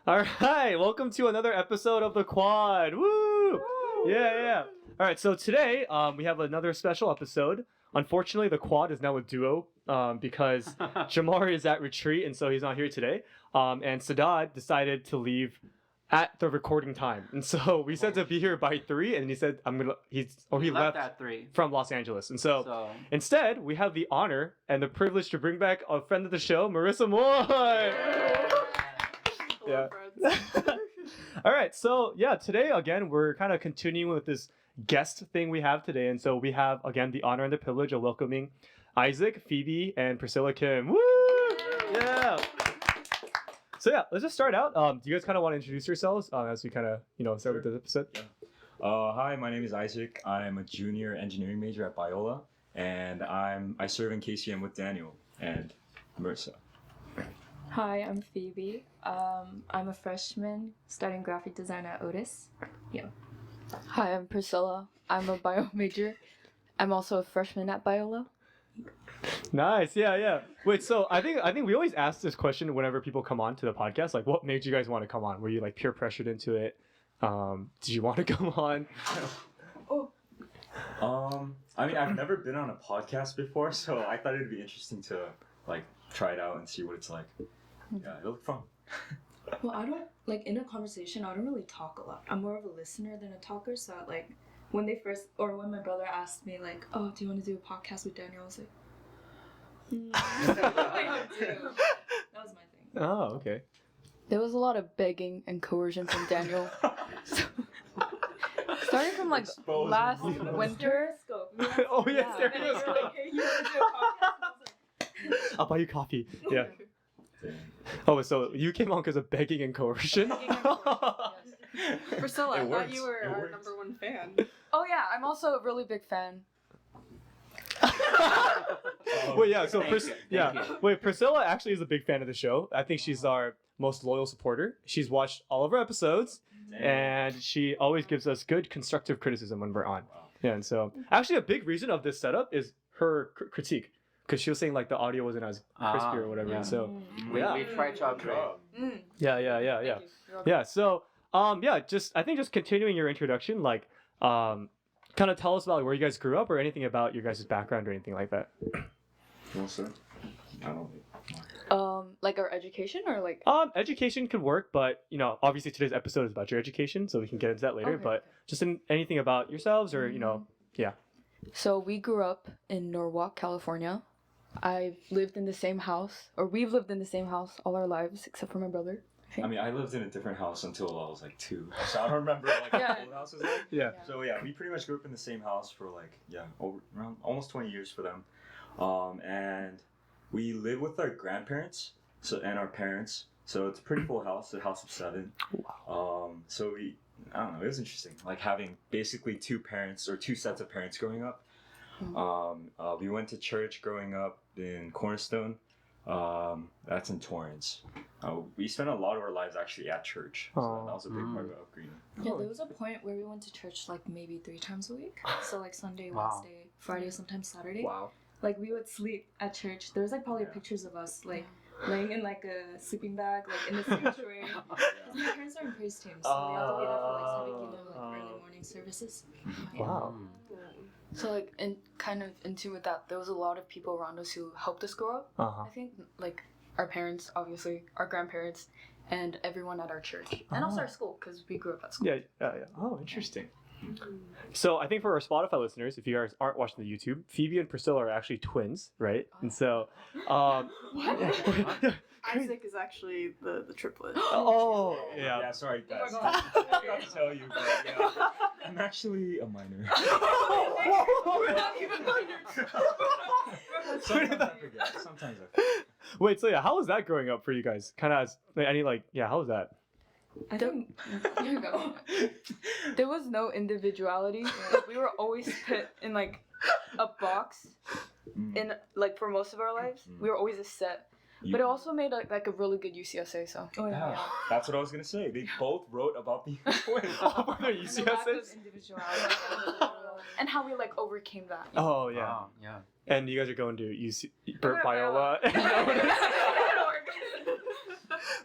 All right, welcome to another episode of the Quad. Woo! Yeah. All right, so today we have another special episode. Unfortunately, the Quad is now a duo because Jamar is at retreat, and so he's not here today. And Sadat decided to leave at the recording time, and so we said to be here by 3, and he said he left at 3 from Los Angeles, and so instead we have the honor and the privilege to bring back a friend of the show, Marissa Moy. Yeah. All right, so yeah, today again we're kind of continuing with this guest thing we have today, and so we have again the honor and the privilege of welcoming Isaac, Phoebe, and Priscilla Kim. Woo! Yeah. So yeah, let's just start out. Do you guys kind of want to introduce yourselves as we kind of start with this episode? Yeah. Hi, my name is Isaac. I'm a junior engineering major at Biola, and I serve in KCM with Daniel and Marissa. Hi, I'm Phoebe. I'm a freshman studying graphic design at Otis. Yeah. Hi, I'm Priscilla. I'm a bio major. I'm also a freshman at Biola. Nice, yeah. Wait, so I think we always ask this question whenever people come on to the podcast, like, what made you guys want to come on? Were you like peer pressured into it? Did you want to come on? I mean, I've never been on a podcast before, so I thought it'd be interesting to like try it out and see what it's like. Yeah, it looked fun. Well, I don't in a conversation. I don't really talk a lot. I'm more of a listener than a talker. So when my brother asked me like, "Oh, do you want to do a podcast with Daniel?" I was like, I do. That was my thing. Oh, okay. There was a lot of begging and coercion from Daniel. Starting from last winter. Oh yeah, And then you were stereoscope. like, "Hey, you want to do a podcast?" And I was like, I'll buy you coffee. Yeah. Oh, so you came on because of begging and coercion? Priscilla, I It thought works. you were It our works. number one fan. Oh yeah, I'm also a really big fan. Wait, yeah. So Thank you. Wait, Priscilla actually is a big fan of the show. I think she's our most loyal supporter. She's watched all of our episodes, and she always gives us good constructive criticism when we're on. Wow. Yeah, and so actually a big reason of this setup is her critique, because she was saying like the audio wasn't as crispy or whatever. yeah. And so We Yeah. tried to upgrade. yeah. Yeah. So I think just continuing your introduction, like kind of tell us about where you guys grew up or anything about your guys' background or anything like that. Well, sir, I don't know. Like our education or like. Education could work, but obviously today's episode is about your education, so we can get into that later. Okay. But just anything about yourselves or So we grew up in Norwalk, California. We've lived in the same house all our lives except for my brother. I mean, I lived in a different house until I was like 2, so I don't remember what Yeah. the old house was like. Yeah. So yeah, we pretty much grew up in the same house for around almost 20 years for them, and we live with our grandparents and our parents. So it's a pretty full house, a house of 7. Wow. So I don't know, it was interesting, like having basically 2 parents or 2 sets of parents growing up. We went to church growing up in Cornerstone. That's in Torrance. We spent a lot of our lives actually at church, so that was a big part of upbringing. Yeah, there was a point where we went to church maybe 3 times a week. So Sunday, Wow. Wednesday, Friday, sometimes Saturday. Wow. We would sleep at church. There's probably pictures of us laying in a sleeping bag in the sanctuary. Because my parents are in praise team, so we have to be there for 7 p.m. early morning services. Wow. So and kind of in tune with that, there was a lot of people around us who helped us grow up. Uh-huh. I think our parents, obviously, our grandparents, and everyone at our church, and also our school because we grew up at school. Yeah. Oh, interesting. So I think for our Spotify listeners, if you guys aren't watching the YouTube, Phoebe and Priscilla are actually twins, right? And so, Isaac is actually the triplet. Oh, yeah. Yeah, sorry guys. Oh my I God. forgot to tell you, but yeah, I'm actually a minor. Sometimes I forget. Wait, so how was that growing up for you guys? Kind of as how was that? I think Here you go. There was no individuality. We were always put in a box. In for most of our lives, we were always a set. But it also made a really good UCSA. So. oh Yeah, that's what I was gonna say. They both wrote about the importance Oh, of their UCSS? individuality. And how we overcame that. Oh yeah. Wow, yeah. And you guys are going to UC We're Biola.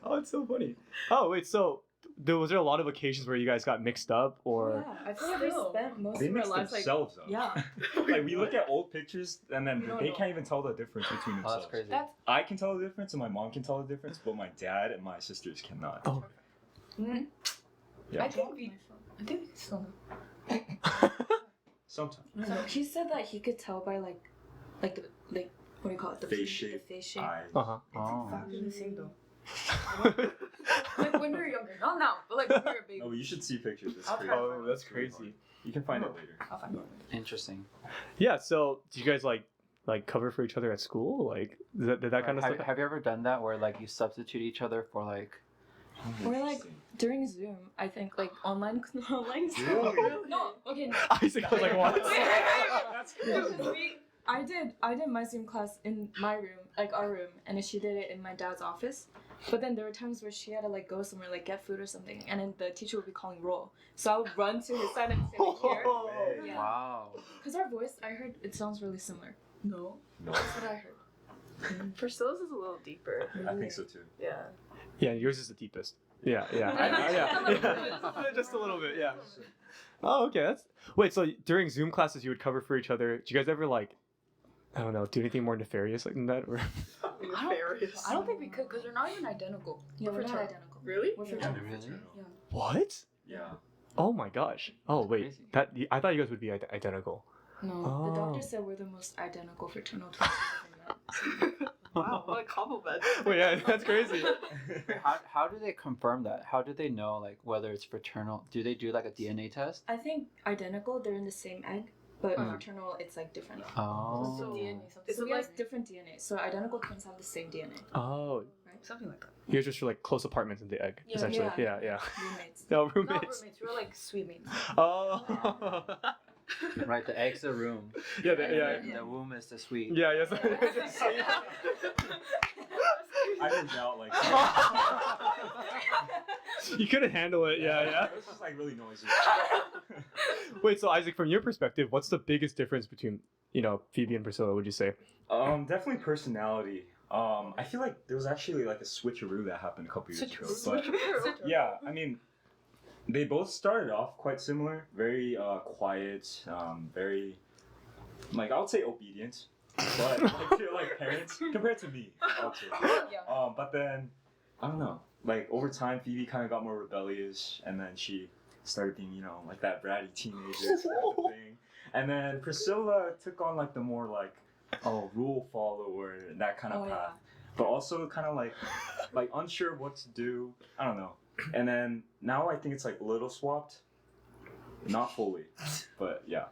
Oh, it's so funny. Oh wait, so was there a lot of occasions where you guys got mixed up, or? Yeah, I feel like we spent most They of our mix lives like. themselves up. Yeah. Like we look at old pictures and then We don't they know. can't even tell the difference between Oh, themselves. that's crazy. That's I can tell the difference and my mom can tell the difference, but my dad and my sisters cannot. Oh. Yeah. I think we still know. Sometimes. So he said that he could tell by like the what do you call it? The Face shape, The face shape. Eyes. Uh huh. Oh. Exactly the same though. Like when we were younger, not now, but like when we were a baby. Oh, you should see pictures. It's I'll crazy. try to Oh, that's It's really crazy. hard. You can find it later. I'll find it. Interesting. Yeah. So, do you guys like cover for each other at school? Like, did that kind of have, stuff? have you ever done that where like you substitute each other for like? Or like during Zoom, I think like online Zoom. Really? No, okay. No. Isaac was like, what? That's Because I did my Zoom class in my room, like our room, and then she did it in my dad's office. But then there were times where she had to like go somewhere, like get food or something, and then the teacher would be calling roll. So I would run to his side and sit here. Yeah. Wow. Because our voice, I heard it sounds really similar. No. No, That's what I heard. Priscilla's is a little deeper. I think so too. Yeah. Yeah, yours is the deepest. Yeah. Yeah. Just a little bit. Yeah. Oh, okay. Wait. So during Zoom classes, you would cover for each other. Do you guys ever like, I don't know, do anything more nefarious like that? Or Nefarious. I don't think we could because we're not even identical. Yeah, we're not fraternal. identical. Really? We're Yeah. fraternal. Really? what? Yeah. Oh my gosh. Oh wait. Crazy. I thought you guys would be identical. No, Oh. the doctor said we're the most identical fraternal twins we've ever met. Wow, what a compliment. Wait, yeah, that's crazy. How do they confirm that? How do they know like whether it's fraternal? Do they do like a DNA test? I think identical, they're in the same egg, but Hmm. fraternal, it's like different. Oh. So DNA, something, So we like- have different DNA. So identical twins have the same DNA. Oh, something like that. you guys just were like close apartments in the egg, Yeah. essentially. Yeah. Yeah. Roommates. No Not roommates. roommates, we were like sweet mates. Oh. Right, the egg's the room. yeah. Yeah. The womb is the sweet. Yeah. Yes. I didn't doubt like. You couldn't handle it. Yeah. It was just like really noisy. Wait. So Isaac, from your perspective, what's the biggest difference between Phoebe and Priscilla? Would you say? Definitely personality. I feel like there was actually like a switcheroo that happened a couple years ago. But yeah, I mean, they both started off quite similar. Very quiet. Very, like I would say obedient, but like to like parents compared to me. I would say. Yeah. But then I don't know. Like over time, Phoebe kind of got more rebellious, and then she started being like that bratty teenager type of thing. And then Priscilla took on like the more like rule follower, that kind of path. But also kind of like unsure what to do. I don't know. And then now I think it's like a little swapped. Not fully, but yeah.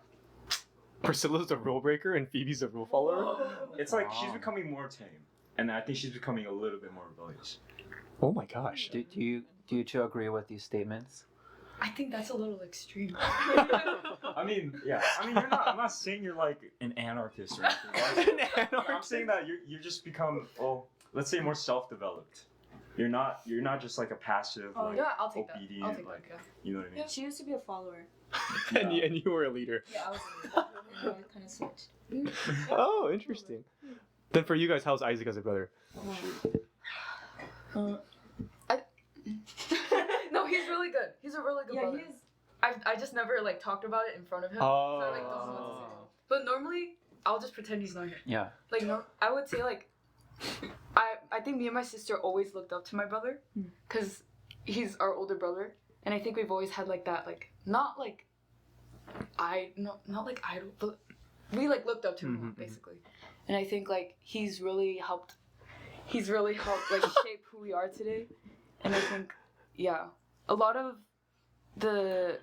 Priscilla's a rule breaker and Phoebe's a rule follower. It's like she's Wow. becoming more tame, and I think she's becoming a little bit more rebellious. Oh my gosh. Do you two agree with these statements? I think that's a little extreme. I mean, yeah. I mean, I'm not saying you're like an anarchist or anything. Like, I'm saying that you're just become, let's say more self-developed. You're not just like a passive, Oh like yeah, I'll take that. obedient, I'll take like that. you know what I mean? Yeah, she used to be a follower. and you were a leader. Yeah, I was a leader. And I kind of switched. Oh, interesting. Then for you guys, how's Isaac as a brother? No, he's really good. He's a really good Yeah, brother. he is. I just never like talked about it in front of him. So I like don't know what to say. But normally, I'll just pretend he's not here. Yeah. Like I would say like, I think me and my sister always looked up to my brother, cause he's our older brother, and I think we've always had like that not like idol, but we like looked up to him basically, and I think like he's really helped like shape who we are today, and I think a lot of the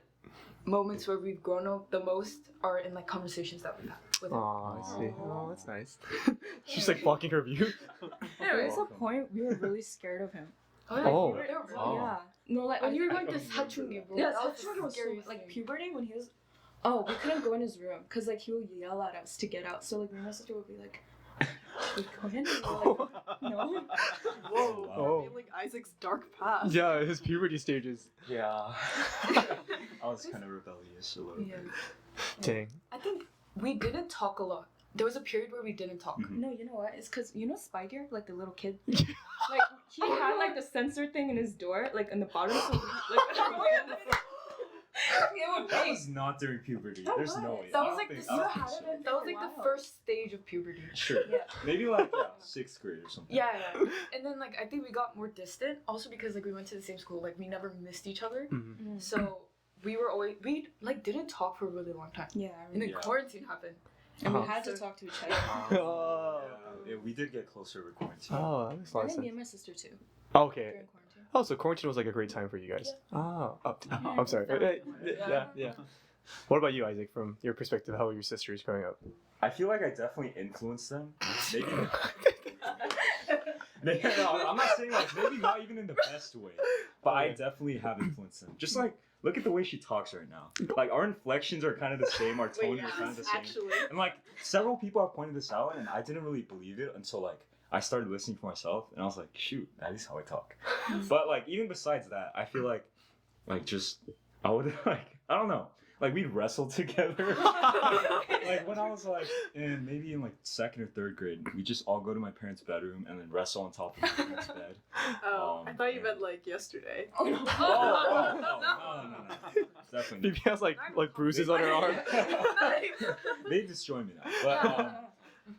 moments where we've grown up the most are in like conversations that we've had with him. Oh, I see. Oh, that's nice. She's like blocking her view. There was a point we were really scared of him. Oh. They were really- Oh. Yeah. No, like When you were I- going to Sachungi, bro. Yeah, that was Sachungi the was so, scariest like thing. puberty when he was. Oh, we couldn't go in his room because like he would yell at us to get out. So like me and my sister would be like, "We go in." And we're like, no. Whoa. Oh. Revealing Isaac's dark past. Yeah, his puberty stages. Yeah. I was kind of rebellious a little Yeah. bit. Dang. I think we didn't talk a lot. There was a period where we didn't talk. Mhm. No, you know what? It's because Spy Gear, like the little kid. Like he had like the sensor thing in his door, like in the bottom, so it would That be. was not during puberty. That There's no was. way. That I was don't like think- the I don't you think had so. it in That was like Wow. the first stage of puberty. Sure. Yeah. Maybe like 6th grade or something. Yeah. And then like I think we got more distant, also because like we went to the same school, like we never missed each other. Mhm. So we like didn't talk for a really long time. Yeah, I And then Yeah. quarantine happened. and we Uh-huh. had to talk to each other. Oh. Yeah, we did get closer with quarantine. Oh, that makes a I lot of think me sense. and my sister too Okay. during quarantine. Oh, so quarantine was like a great time for you guys. Oh, I'm sorry. Yeah. Yeah. What about you, Isaac? From your perspective, how were your sisters growing up? I feel like I definitely influenced them. Maybe. No, I'm not saying like maybe not even in the best way, but I Okay. definitely have influenced them. Just like look at the way she talks right now. Like our inflections are kind of the same, our tone is kind of the same. Actually. And like several people have pointed this out, and I didn't really believe it until like I started listening for myself, and I was like, shoot, that is how I talk. But like even besides that, I feel like just I would like I don't know. Like we'd wrestle together. Like when I was like maybe in like 2nd or 3rd grade, we just all go to my parents' bedroom and then wrestle on top of my parents' bed. Oh, I thought you and- meant like yesterday. Oh, no. Definitely. Phoebe has like bruises on her arm. They destroy me now.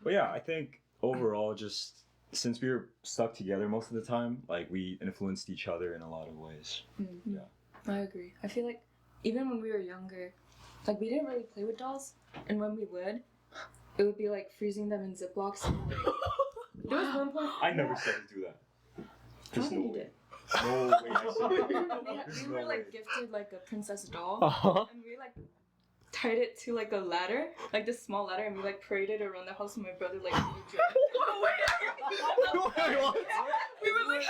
But yeah, I think overall, just since we were stuck together most of the time, like we influenced each other in a lot of ways. Yeah. I agree. I feel like even when we were younger, like we didn't really play with dolls, and when we would, it would be like freezing them in Ziplocs. And, like, there was one point. I never said to do that. I There's think no you way. did. No way I said that. We were like gifted like a princess doll, Uh-huh. and we like tied it to like a ladder, like this small ladder, and we like paraded around the house. And my brother like. We were like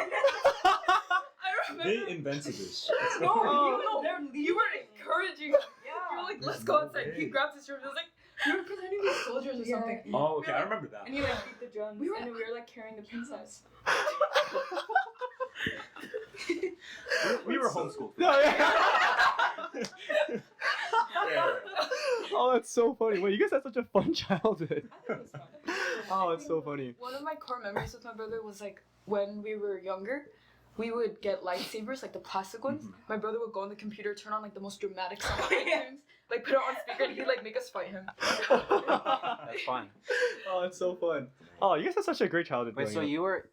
I remember. They invented this. You were encouraging us. You were like, let's go outside. He way. grabbed his drum. It was like, you were pretending to be soldiers or Yeah. something. Oh, okay, I remember that. And you like beat the drums, We were- and then we were like carrying the princess. We were homeschooled. No, yeah. Oh, that's so funny. Wait, you guys had such a fun childhood. I think it was fun. Oh, it's so funny. One of my core memories with my brother was like when we were younger, we would get lightsabers, like the plastic ones. Mhm. My brother would go on the computer, turn on like the most dramatic song on iTunes, like put it on speaker, and he'd like make us fight him. That's fun. Oh, it's so fun. Oh, you guys had such a great childhood. Wait, so growing up.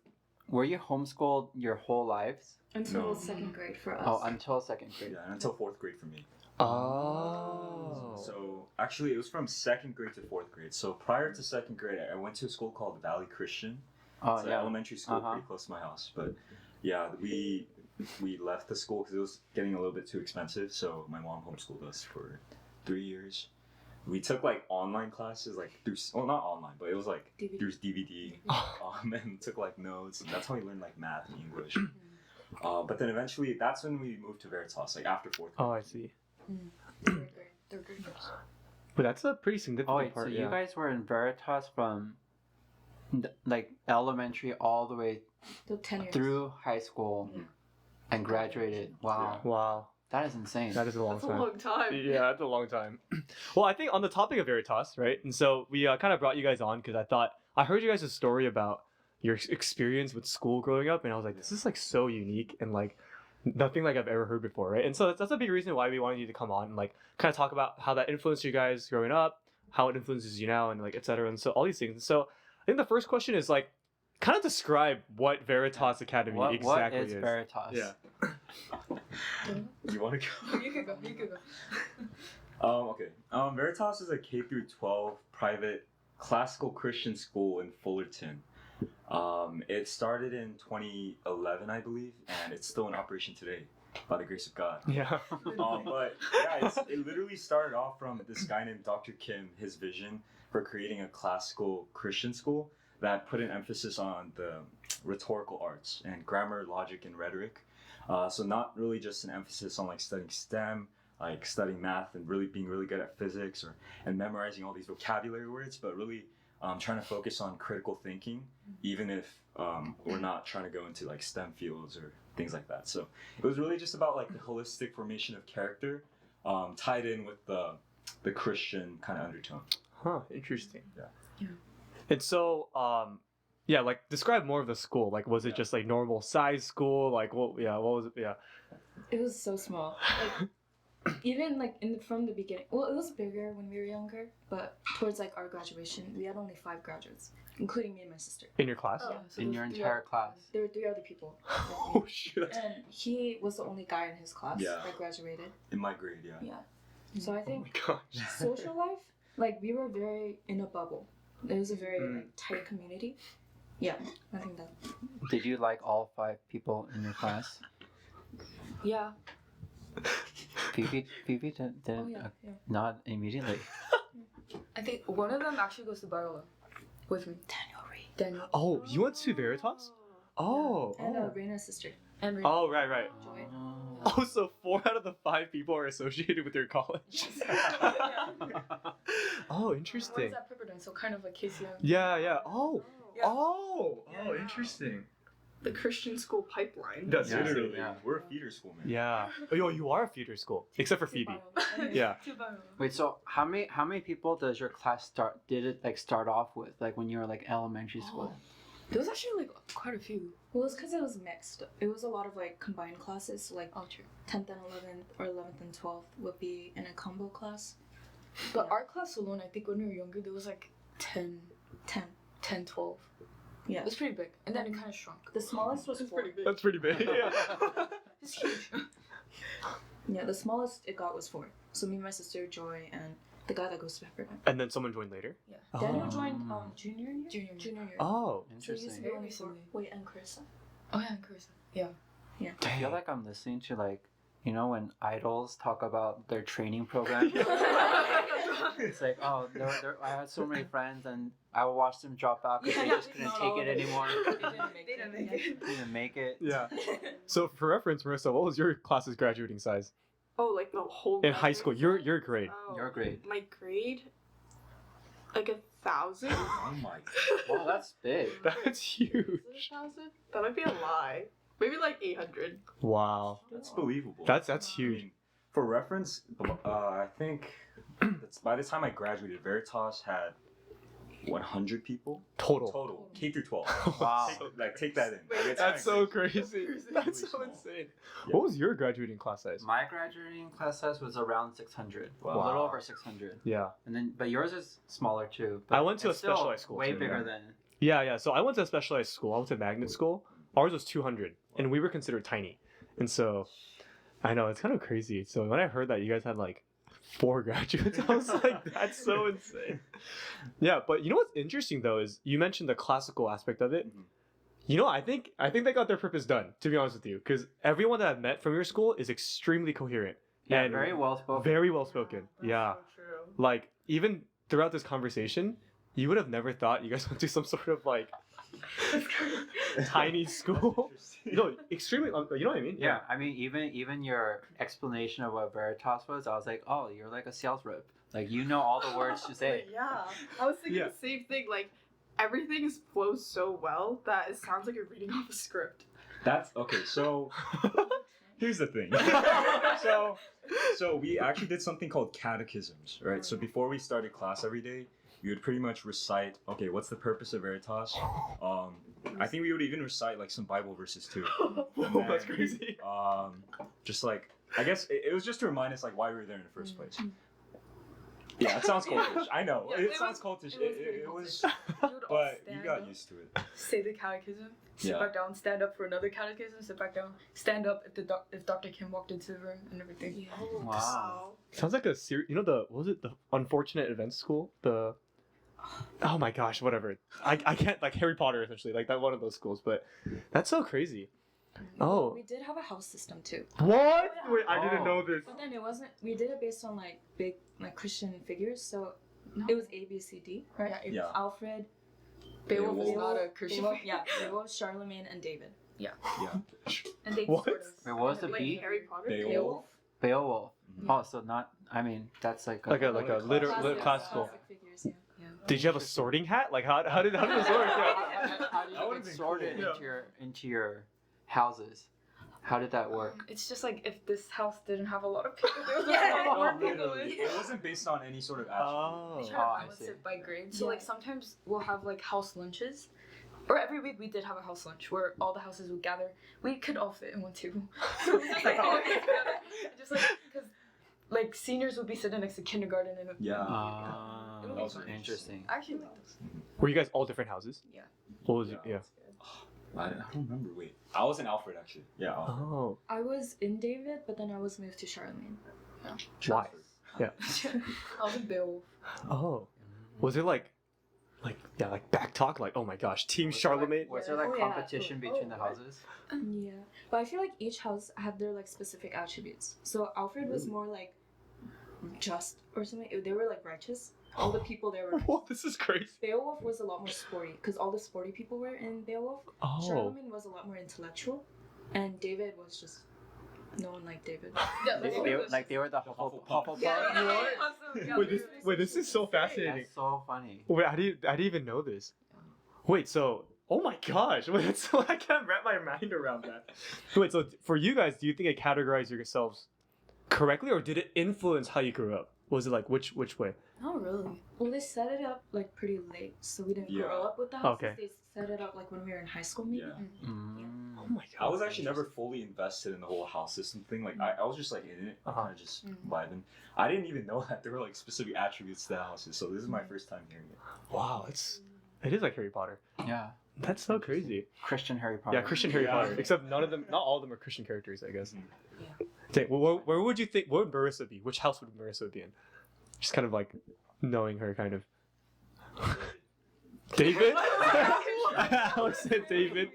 were you homeschooled your whole lives? Until No. 2nd grade for us. Oh, until 2nd grade. Yeah, until 4th grade for me. Oh. So actually, it was from 2nd grade to 4th grade. So prior to 2nd grade, I went to a school called Valley Christian. Oh, It's an yeah. elementary school Uh-huh. pretty close to my house. But yeah, we left the school because it was getting a little bit too expensive. So my mom homeschooled us for 3 years. We took like online classes, like through not online, but it was like DVD. through DVD. And took like notes, and that's how we learned like math and English. But then eventually, that's when we moved to Veritas, like after 4th grade. Oh, I see. Third grade. But that's a pretty significant Oh, wait, part. so yeah. you guys were in Veritas from like elementary all the way Till 10 years. through high school Yeah. and graduated. Wow. Wow, That is insane. that is a long That's a time. long time. Yeah, that's a long time. Well, I think on the topic of Veritas, right? And so we kind of brought you guys on because I heard you guys' story about your experience with school growing up, and I was like, this is like so unique and like nothing like I've ever heard before, right? And so that's a big reason why we wanted you to come on and like kind of talk about how that influenced you guys growing up, how it influences you now, and like etc. And so all these things. So I think the first question is like, kind of describe what Veritas Academy what exactly is Veritas? Yeah. You want to go? You could go. You could go. Okay. Veritas is a K through 12 private classical Christian school in Fullerton. It started in 2011, I believe, and it's still in operation today, by the grace of God. Yeah. But yeah, it literally started off from this guy named Dr. Kim, his vision for creating a classical Christian school that put an emphasis on the rhetorical arts and grammar, logic, and rhetoric. So not really just an emphasis on like studying STEM, like studying math and really being really good at physics and memorizing all these vocabulary words, but really trying to focus on critical thinking, even if we're not trying to go into like STEM fields or things like that. So it was really just about like the holistic formation of character, tied in with the Christian kind of undertone. Huh. Interesting. Yeah. Yeah. And so, Yeah, like describe more of the school. Like, was it just like normal size school? Like, what? Yeah, what was it? Yeah. It was so small. Like, even like from the beginning. Well, it was bigger when we were younger, but towards like our graduation, we had only 5 graduates, including me and my sister. In your class? Yeah, so In there your was 3 entire other- class. There were 3 other people. Oh shit. And he was the only guy in his class Yeah. that graduated. In my grade, yeah. Yeah. So I Oh think my gosh. social life, like we were very in a bubble. It was a very Mm. like tight community. Yeah, I think that. Did you like all 5 people in your class? Yeah. Phoebe didn't Oh yeah, yeah. not immediately. I think one of them actually goes to Biola with me. Daniel. Oh, you went to Veritas? Oh. And Oh. Reina's sister. And Ray. Oh, right. Joy. Oh, so 4 out of the 5 people are associated with your college. Oh, One's interesting. at Pepperdine, so kind of like KCM. Yeah. Oh. Yeah. Oh. Yeah. Oh, interesting. The Christian school pipeline. That's Yeah. literally. Yeah. We're a feeder school, man. Yeah. Oh, yo, you are a feeder school, except for Phoebe. Yeah. To Biola. Wait, so how many people does your class start off with? Like when you were like elementary school? There was actually like quite a few. Well, it's because it was mixed. It was a lot of like combined classes. So like Oh, true. 10th and 11th or 11th and 12th would be in a combo class. But Yeah. our class alone, I think when we were younger, there was like 10, 10. 12. Yeah. It was pretty big. And then it kind of shrunk. The smallest was It's 4. pretty big. That's pretty big. Yeah. It's huge. Yeah, the smallest it got was 4. So me, my sister, Joy, and the guy that goes to Pepperdine. And then someone joined later. Yeah. Daniel Oh. joined junior year. Junior year. Oh. So he used to Interesting. be Very only 4. recently. Wait, and Carissa. Oh yeah, and Carissa. Yeah. I feel like I'm listening to like, you know, when idols talk about their training program. It's like, oh, I had so many friends and I would watch them drop out because they Yeah, just couldn't not take all it of them. anymore. They didn't make it. Didn't make it. Yeah. So for reference, Marissa, what was your class's graduating size Oh, like the whole. in high school? Your graduation? grade. Oh, Your grade. My grade. Like 1,000. Oh my god. Wow, that's big. That's Is it huge. 1,000? That might be a lie. Maybe like 800. Wow. That's believable. That's I huge. mean, for reference, I think by the time I graduated, Veritas had 100 people Total. K through 12. Wow. Take that in. Wait, It's That's kinda so crazy. That's so small. insane. Yeah. What was your graduating class size? My graduating class size was around 600. A Wow. little over 600. Yeah. And then, but yours is smaller too. But I went to it's a still specialized school Way too, bigger yeah. than. Yeah. So I went to a specialized school. I went to magnet school. Ours was 200, and we were considered tiny. And so, I know it's kind of crazy. So when I heard that you guys had like 4 graduates, I was like, that's so insane. Yeah, but you know what's interesting though is you mentioned the classical aspect of it. Mhm. You know, I think they got their purpose done. To be honest with you, because everyone that I've met from your school is extremely coherent. Yeah, and very well spoken. Very well spoken. That's Yeah. So true. Like even throughout this conversation, you would have never thought you guys went to some sort of like tiny school. No, extremely. You know what I mean? Yeah, I mean, even your explanation of what Veritas was, I was like, oh, you're like a sales rep. Like you know all the words to say. Yeah. I was thinking Yeah. the same thing. Like, everything flows so well that it sounds like you're reading off a script. That's okay. So here's the thing. So we actually did something called catechisms, right? So before we started class every day, we would pretty much recite, okay, what's the purpose of Veritas? I think we would even recite like some Bible verses too. Whoa, that's crazy. Just like I guess it was just to remind us like why we were there in the first place. Yeah, it sounds cultish. I know Yeah, it it sounds was- cultish. it It was, was very You would all but you stand got up, used to it. say the catechism, sit Yeah. back down, stand up for another catechism, sit back down, stand up if Dr. Kim walked into the room and everything. Yeah. Wow. Sounds like a series. You know the what was it the Unfortunate Events School? The oh my gosh, whatever. I can't like Harry Potter essentially like that one of those schools. But that's so crazy. Oh. We did have a house system too. What? Wait, I Oh. didn't know this. But then it wasn't. We did it based on like big like Christian figures. So it was A, B, C, D, right? Yeah, Yeah. Alfred, Beowulf is Beowulf. not a Christian. Beowulf, yeah, Beowulf, Charlemagne, and David. Yeah. And they What? sort of- Wait, what was the Like B? Harry Potter. Beowulf. Beowulf. Mhm. Oh, so not. I mean, that's like Like a Classic. classical. Classic figures, yeah. Yeah. Did you have a sorting hat? Like how did it work? Yeah. How did That you would've get been sorted cool. into your houses? How did that work? It's just like if this house didn't have a lot of people, there was Yeah. a lot more Oh, people literally. in. It wasn't based on any sort of attribute. Oh. They try Oh, to I balance see. it by grade. So Yeah. like sometimes we'll have like house lunches, Or every week we did have a house lunch where all the houses would gather. We could all fit in one table. So we just like all get together. And just like, because like seniors would be sitting next to kindergarten and Yeah. it would That be was fun. Interesting. I actually like those. Were you guys all different houses? Yeah. What was it? Yeah. I don't remember. Wait, I was in Alfred actually. Yeah. Alfred. Oh. I was in David, but then I was moved to Charlemagne. Why? Yeah. I was in Beowulf. Oh. Was it like back talk? Like, oh my gosh, Team Charlemagne? Was there like Oh, yeah. competition between the houses? Yeah, but I feel like each house had their like specific attributes. So Alfred was more like just or something. They were like righteous. All the people there were. Whoa, this is crazy. Beowulf was a lot more sporty because all the sporty people were in Beowulf. Oh. Charlemagne was a lot more intellectual, and David was just no one liked David. Yeah, They were the Hufflepuff. Wait, this is so fascinating. That's so funny. Wait, I didn't even know this. Wait, so oh my gosh, wait, that's so I can't wrap my mind around that. Wait, so for you guys, do you think it categorized yourselves correctly, or did it influence how you grew up? Was it like which way? Not really. Well, they set it up like pretty late, so we didn't Yeah. grow up with the houses. Okay. They set it up like when we were in high school, maybe. Yeah. Oh my god. I was actually never fully invested in the whole house system thing. Like I was just like in it, Uh-huh. kind of just vibing. I didn't even know that there were like specific attributes to the houses. So this is my first time hearing it. Wow, it is like Harry Potter. Yeah. That's so crazy. Christian Harry Potter. Yeah, Christian Harry Yeah. Potter. Except not all of them are Christian characters, I guess. Mhm. Okay, well, where would you think? Where would Marissa be? Which house would Marissa be in? Just kind of like knowing her, kind of. David. Alex and David.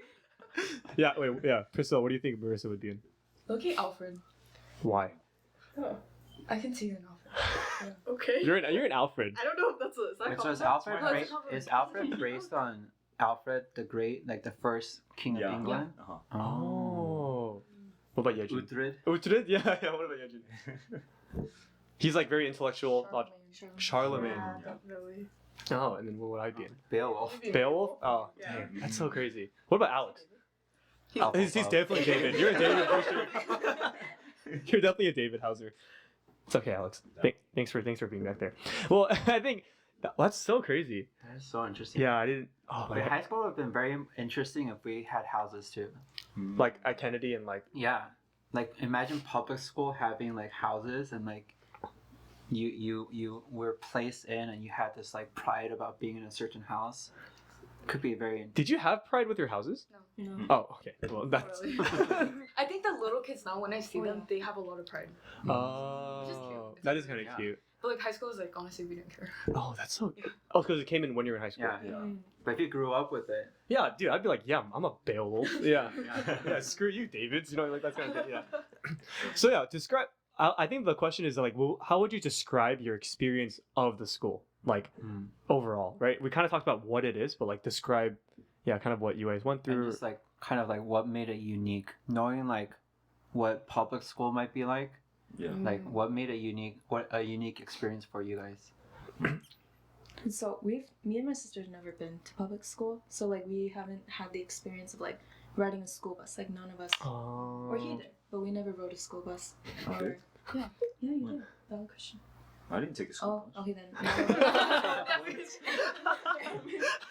Yeah. Wait. Yeah. Priscilla, what do you think Marissa would be in? Look-y Alfred. Why? I can see you in Alfred. Okay. You're in Alfred. I don't know if that's a. Is that Wait, so is compliment? Alfred That's not is Alfred based on Alfred the Great, like the first king of Yeah. England? Uh-huh. Oh. What about Yejin? Uhtred. Uhtred? Yeah. What about Yejin? He's like very intellectual. Charlemagne. Yeah, Yeah. definitely. Oh, and then what would I be in? Beowulf. Beowulf? Oh, Yeah. dang, that's so crazy. What about Alex? Hufflepuff. He's definitely David. You're a David for sure. You're definitely a David Hauser. It's okay, Alex. Thanks for being back there. Well, I think that's so crazy. That is so interesting. Yeah, I didn't. Oh my But high god. school would have been very interesting if we had houses too. Like at Kennedy and like. Yeah, like imagine public school having like houses and like you were placed in and you had this like pride about being in a certain house. Could be very. Did you have pride with your houses? No. Oh, okay. Well, that's. I think the little kids now, when I see them, they have a lot of pride. Oh, that is kind of Yeah. cute. But like high school is like, honestly, we didn't care. Oh, that's so. Oh, because it came in when you were in high school. Yeah. Yeah. But if you grew up with it, Yeah, dude, I'd be like, yeah, I'm a Beowulf. Yeah. yeah. Yeah, screw you, Davids. You know, like that kind of thing. Yeah. So yeah, describe. I think the question is like, well, how would you describe your experience of the school, like overall, right? We kind of talked about what it is, but like describe, yeah, kind of what you guys went and through. just like kind of like what made it unique, knowing like what public school might be like, Yeah. like what made it unique, what a unique experience for you guys. And so me and my sister's never been to public school, so like we haven't had the experience of like riding a school bus. Like none of us, or he did, but we never rode a school bus. Or yeah, you did. That question. I didn't take a school. Oh, okay then.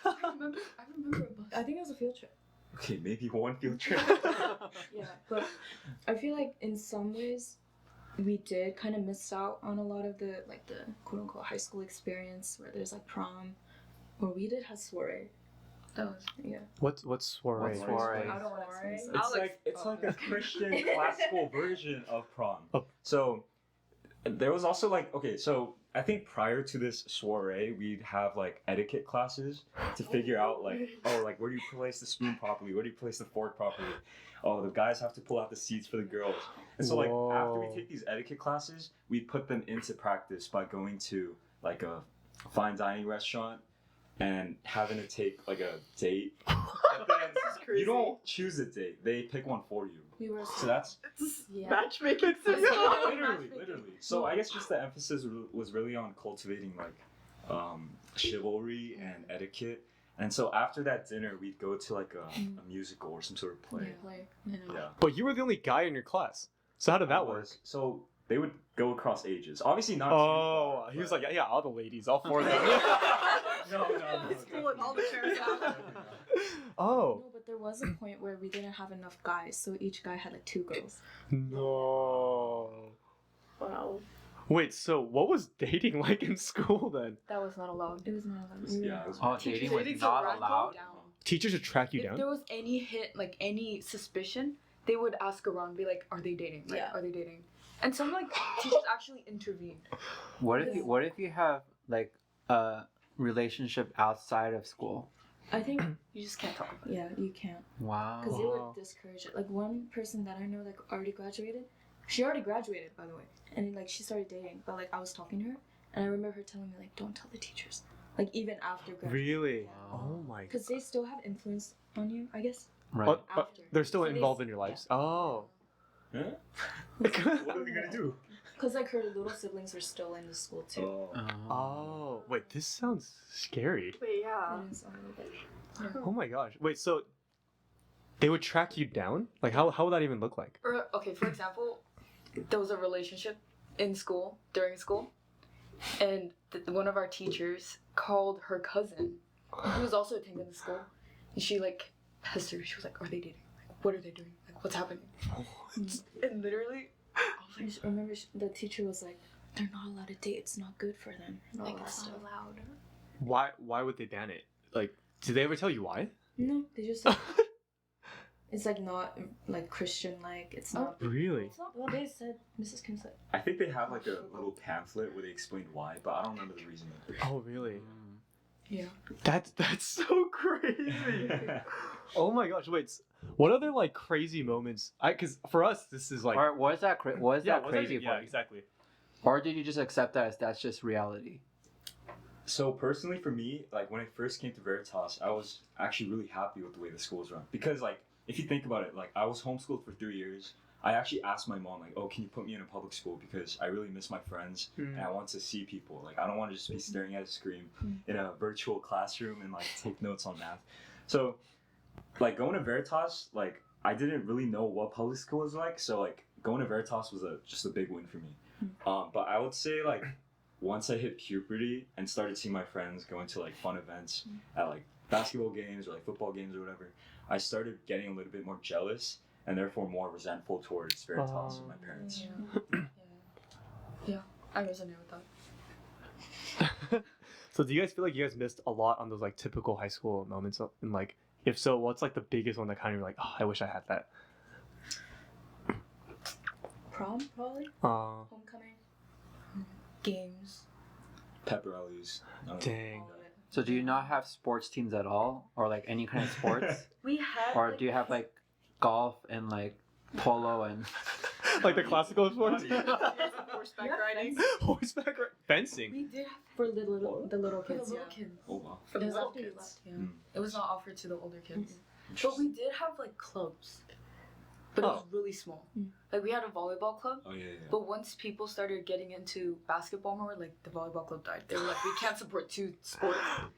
I remember a bus. I think it was a field trip. Okay, maybe one field trip. Yeah, but I feel like in some ways we did kind of miss out on a lot of the like the quote unquote high school experience where there's like prom, or we did have soiree. That was Yeah. What's soiree? What's soiree? I don't want to explain It's this. it's like a Christian classical version of prom. Oh. So there was also like so I think prior to this soiree we'd have like etiquette classes to figure out like like where do you place the spoon properly, where do you place the fork properly, the guys have to pull out the seats for the girls. And so like after we Whoa. take these etiquette classes we put them into practice by going to like a fine dining restaurant and having to take like a date. And then This is crazy. you don't choose a date; they pick one for you. We were So that's It's Yeah. matchmaking. literally. So I guess just the emphasis was really on cultivating like chivalry and etiquette. And so after that dinner, we'd go to like a musical or some sort of play. Yeah, like you know. Yeah. But you were the only guy in your class. So how did that work? So they would go across ages. Obviously not. Oh, too he was far, like, yeah, all the ladies, all four of them. no. He's pulling all the chairs out. Oh. No, but there was a point where we didn't have enough guys, so each guy had like 2 girls. No. Wow. Wait, so what was dating like in school then? That was not allowed. It was not allowed. Yeah. It was, Oh, Teachers dating was dating's not a allowed. Down. Teachers would track you If down? there was any hint, like any suspicion, they would ask around, be like, "Are they dating? Like, Yeah. are they dating?" And some like teachers actually intervened. What if you have like a relationship outside of school? I think, You just can't talk about it. yeah, you can't. Wow. Because they Wow. would discourage it. Like one person that I know like already graduated. She already graduated, by the way. And like she started dating. But like I was talking to her. And I remember her telling me like, don't tell the teachers. Like even after graduation. Really? Yeah. Oh my god. Because they still have influence on you, I guess. Right. But After. they're still So they- involved in your lives. Oh. huh? What are they gonna do? Because like her little siblings are still in the school too. Oh, wait, this sounds scary. Wait, yeah. It is a little bit. Oh my gosh. Wait, so they would track you down? Like how would that even look like? Or okay, for example, there was a relationship in school during school, and one of our teachers called her cousin, who was also attending the school, and she like pissed her. She was like, "Are they dating? Like, what are they doing? Like, what's happening?" And literally, I just remember the teacher was like, they're not allowed to date. It's not good for them. and all like, that it's stuff. not allowed. Why would they ban it? Like, did they ever tell you why? No, they just said it's like not like Christian like. It's not. Really? It's not. Well, they said Mrs. Kim said. I think they have like a little pamphlet where they explained why, but I don't remember the reason. Oh really? Yeah. That's so crazy. Oh my gosh. Wait. What other like crazy moments? Cause for us this is like Or was that was that that crazy yeah, for you? exactly. Or did you just accept that as that's just reality? So personally for me, like when I first came to Veritas, I was actually really happy with the way the school was run. Because like if you think about it, like I was homeschooled for 3 years. I actually asked my mom like, oh, can you put me in a public school because I really miss my friends and I want to see people. Like I don't want to just be staring at a screen in a virtual classroom and like take notes on math. So like going to Veritas, like I didn't really know what public school was like. So like going to Veritas was just a big win for me. But I would say like once I hit puberty and started seeing my friends going to like fun events at like basketball games or like football games or whatever, I started getting a little bit more jealous and therefore more resentful towards Veritas and my parents. Yeah, I resonate with that. So do you guys feel like you guys missed a lot on those like typical high school moments? And like if so, what's like the biggest one that kind of like, oh, I wish I had that? Prom probably. Homecoming. Games. Pep rallies. Dang. All of it. So do you not have sports teams at all, or like any kind of sports, We had. or do you have like golf and like polo and? Like the classical sports? Horseback Yeah, riding. Horseback fencing. We did have For the little for the kids. little Yeah. kids. Oh wow. For the It was little after you kids. left. Yeah. Mm. It was not offered to the older kids. But Interesting. we did have like clubs. But it was really small. Like we had a volleyball club. Oh yeah. But once people started getting into basketball more, like the volleyball club died. They were like, we can't support 2 sports.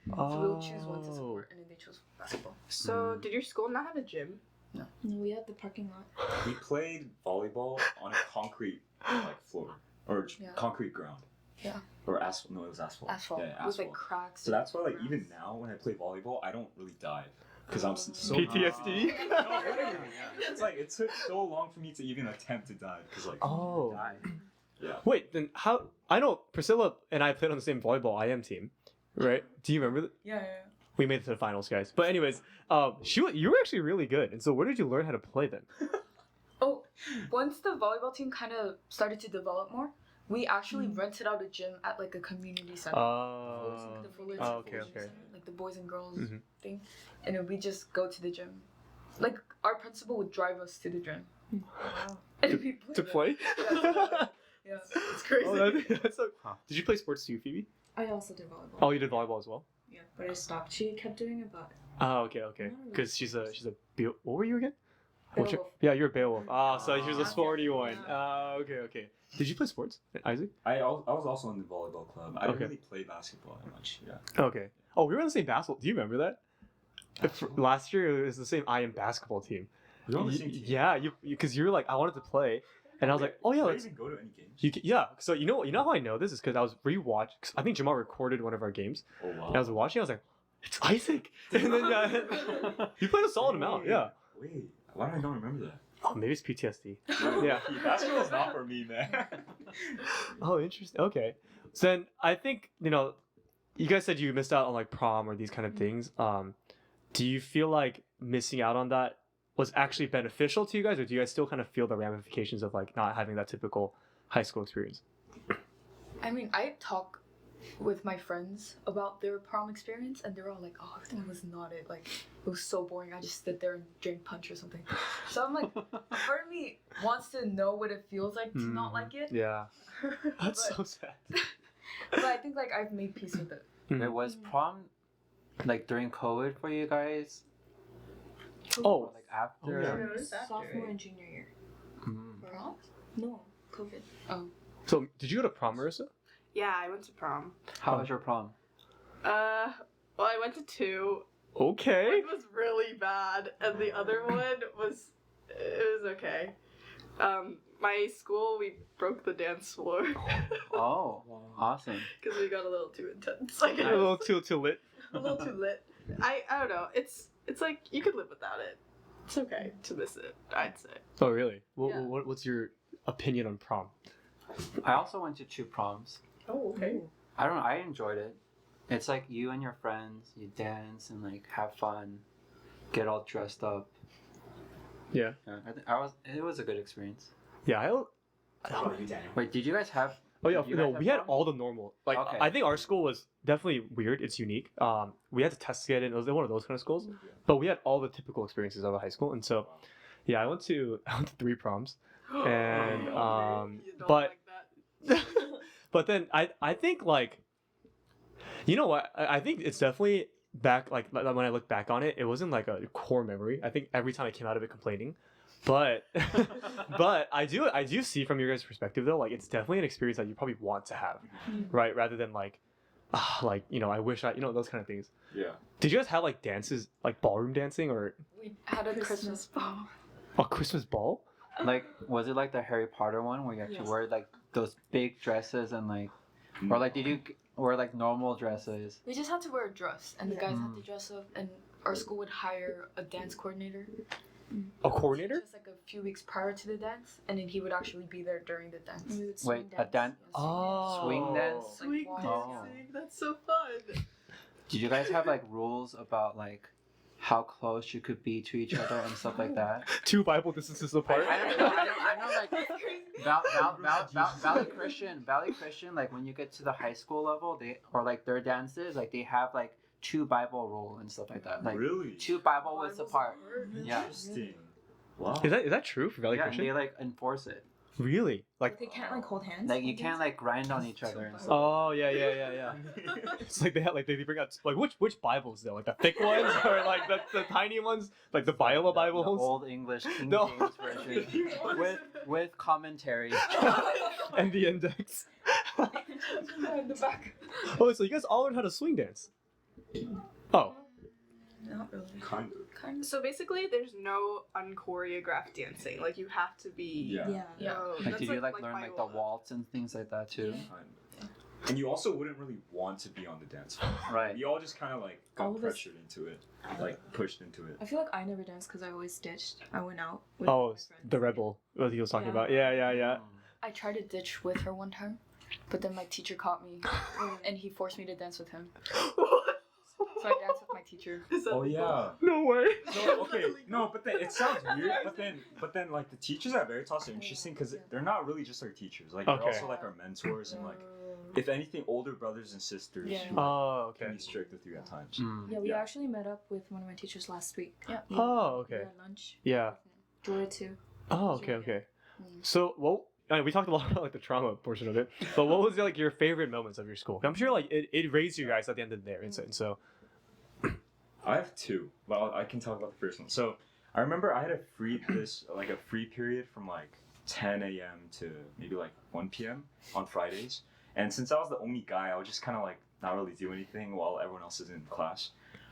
So we'll choose one to support. And then they chose basketball. So, did your school not have a gym? No, we had the parking lot. We played volleyball on a concrete like floor or Yeah. concrete ground. Yeah. Or asphalt. No, it was asphalt. Asphalt. Yeah, With asphalt. like cracks. So that's why like even now when I play volleyball, I don't really dive because I'm so PTSD? No, literally. It's like it took so long for me to even attempt to dive because like Oh. yeah. Wait, then how? I know Priscilla and I played on the same volleyball IM team, right? Do you remember? Yeah. We made it to the finals, guys. But anyways, you were actually really good. And so where did you learn how to play then? Oh, once the volleyball team kind of started to develop more, we actually rented out a gym at like a community center. The Fullerton okay, Community okay. Center, like the boys and girls Mhm. thing, and then we just go to the gym. Like our principal would drive us to the gym. Wow. And we played To it. play? Yeah. It's crazy. Oh, that's so... Did you play sports too, Phoebe? I also did volleyball. Oh, you did volleyball as well? Yeah, but I stopped. She kept doing it, but Oh, okay. Because she's a what were you again? What's your- Beowulf. yeah, you're a Beowulf. Ah, so she was a Yeah. sporty one. Yeah. Ah, okay. Did you play sports, Isaac? I was also in the volleyball club. I didn't Okay. really play basketball that much. Yeah. Okay. Oh, we were on the same basketball. Do you remember that? Last year it was the same IM basketball team. We were on the same team. Yeah, you because you were like I wanted to play, And I was like, oh yeah, Did I let's. even go to any games? Yeah. So you know how I know this is because I was rewatching. I think Jamal recorded one of our games, Oh wow. and I was watching. I was like, it's Isaac. And then he played a solid amount. Yeah. Wait, why do I not remember that? Oh, maybe it's PTSD. No, Yeah. Basketball's not for me, man. Oh, interesting. Okay. So then I think you guys said you missed out on like prom or these kind of things. Do you feel like missing out on that was actually beneficial to you guys, or do you guys still kind of feel the ramifications of like not having that typical high school experience? I mean, I talk with my friends about their prom experience, and they're all like, "Oh, it was not it. Like, it was so boring. I just stood there and drank punch or something." So I'm like, part of me wants to know what it feels like to not like it. Yeah. That's but, so sad. but I think like I've made peace with it. There was prom, like during COVID for you guys. Oh. Or, like after. yeah. No, it's after, Sophomore right? and junior year. Mm. Prom? No, COVID. So did you go to prom, Marissa? Yeah, I went to prom. How was your prom? Well, I went to 2. Okay. One was really bad, and the other one was okay. My school, we broke the dance floor Oh, awesome. because we got a little too intense. I A guess. little too lit. A little too lit. I don't know. It's like you could live without it. It's okay to miss it, I'd say. Oh really? Yeah. What's your opinion on prom? I also went to 2 proms. Oh, okay. I don't know. I enjoyed it. It's like you and your friends, you dance and like have fun, get all dressed up. Yeah. It was a good experience. Yeah. Wait, did you guys have? Oh yeah, Did you no, guys have we had prom? all the normal. Like Okay. I think our school was definitely weird. It's unique. We had to test to get in. It was one of those kind of schools, but we had all the typical experiences of a high school. And so, yeah, I went to 3 proms, and You don't but like that. but then I think like, you know what? I think it's definitely back like when I look back on it, it wasn't like a core memory. I think every time I came out of it complaining. But but I do see from your guys' perspective though, like it's definitely an experience that you probably want to have, right? Rather than like I wish I those kind of things. Yeah. Did you guys have like dances, like ballroom dancing or We had a Christmas ball. a Christmas ball? Like, was it like the Harry Potter one where you have to Yes. wear like those big dresses and like, or like did you wear like normal dresses? We just had to wear a dress, and the guys had Mm. to dress up, and our school would hire a dance coordinator. A coordinator? Just like a few weeks prior to the dance, and then he would actually be there during the dance. We would Wait, swing a dance? Oh. Swing dance? Like Swing walls. dancing. That's so fun. Did you guys have like rules about like how close you could be to each other and stuff like that? 2 Bible distances apart. I know like Valley Christian, like when you get to the high school level, they or like their dances, like they have like 2 Bible rule and stuff like that. Like Really? 2 Bible widths apart. Yeah. Interesting. Wow. Is that true for Valley Yeah, and Christian? they like enforce it. Really? Like They can't like hold hands. Like you can't like grind on each other and stuff. oh yeah. It's like they had like they bring out like which Bibles though, like the thick ones or like the tiny ones, like the Biola The Bibles. Old English King No. James version with commentary. And the index. In the back. Oh, so you guys all learned how to swing dance? Oh, Not really. Kind of. Kind of. So basically, there's no unchoreographed dancing. Like you have to be. Yeah. Yeah. Oh, Like that's did you like learn like the Viola. waltz and things like that too? Kind of. And you also wouldn't really want to be on the dance floor. Right. You all just kind of like All got of us- pressured into it, like pushed into it. I feel like I never danced because I always ditched. I went out. With oh, my friends. the rebel. What he was talking Yeah. about. Yeah. I tried to ditch with her one time, but then my teacher caught me, and he forced me to dance with him. So I danced with my teacher. Is that Oh yeah. No way. No, okay. No, but then it sounds weird. But then like the teachers at Veritas are interesting because they're not really just our teachers. Like they're Okay. also like our mentors and like if anything, older brothers and sisters Yeah. who Oh, can okay. be strict with you at times. Mm. Yeah, we Yeah. actually met up with one of my teachers last week. Yeah. Oh, We okay. had lunch. Yeah. Joy too. Oh, okay. Mm. So, well, I mean, we talked a lot about like the trauma portion of it, but what was like your favorite moments of your school? I'm sure like it raised you guys at the end of the day, and so I have 2. Well, I can talk about the first one. So I remember I had a free period from like 10 a.m. to maybe like 1 p.m. on Fridays. And since I was the only guy, I would just kind of like not really do anything while everyone else is in class.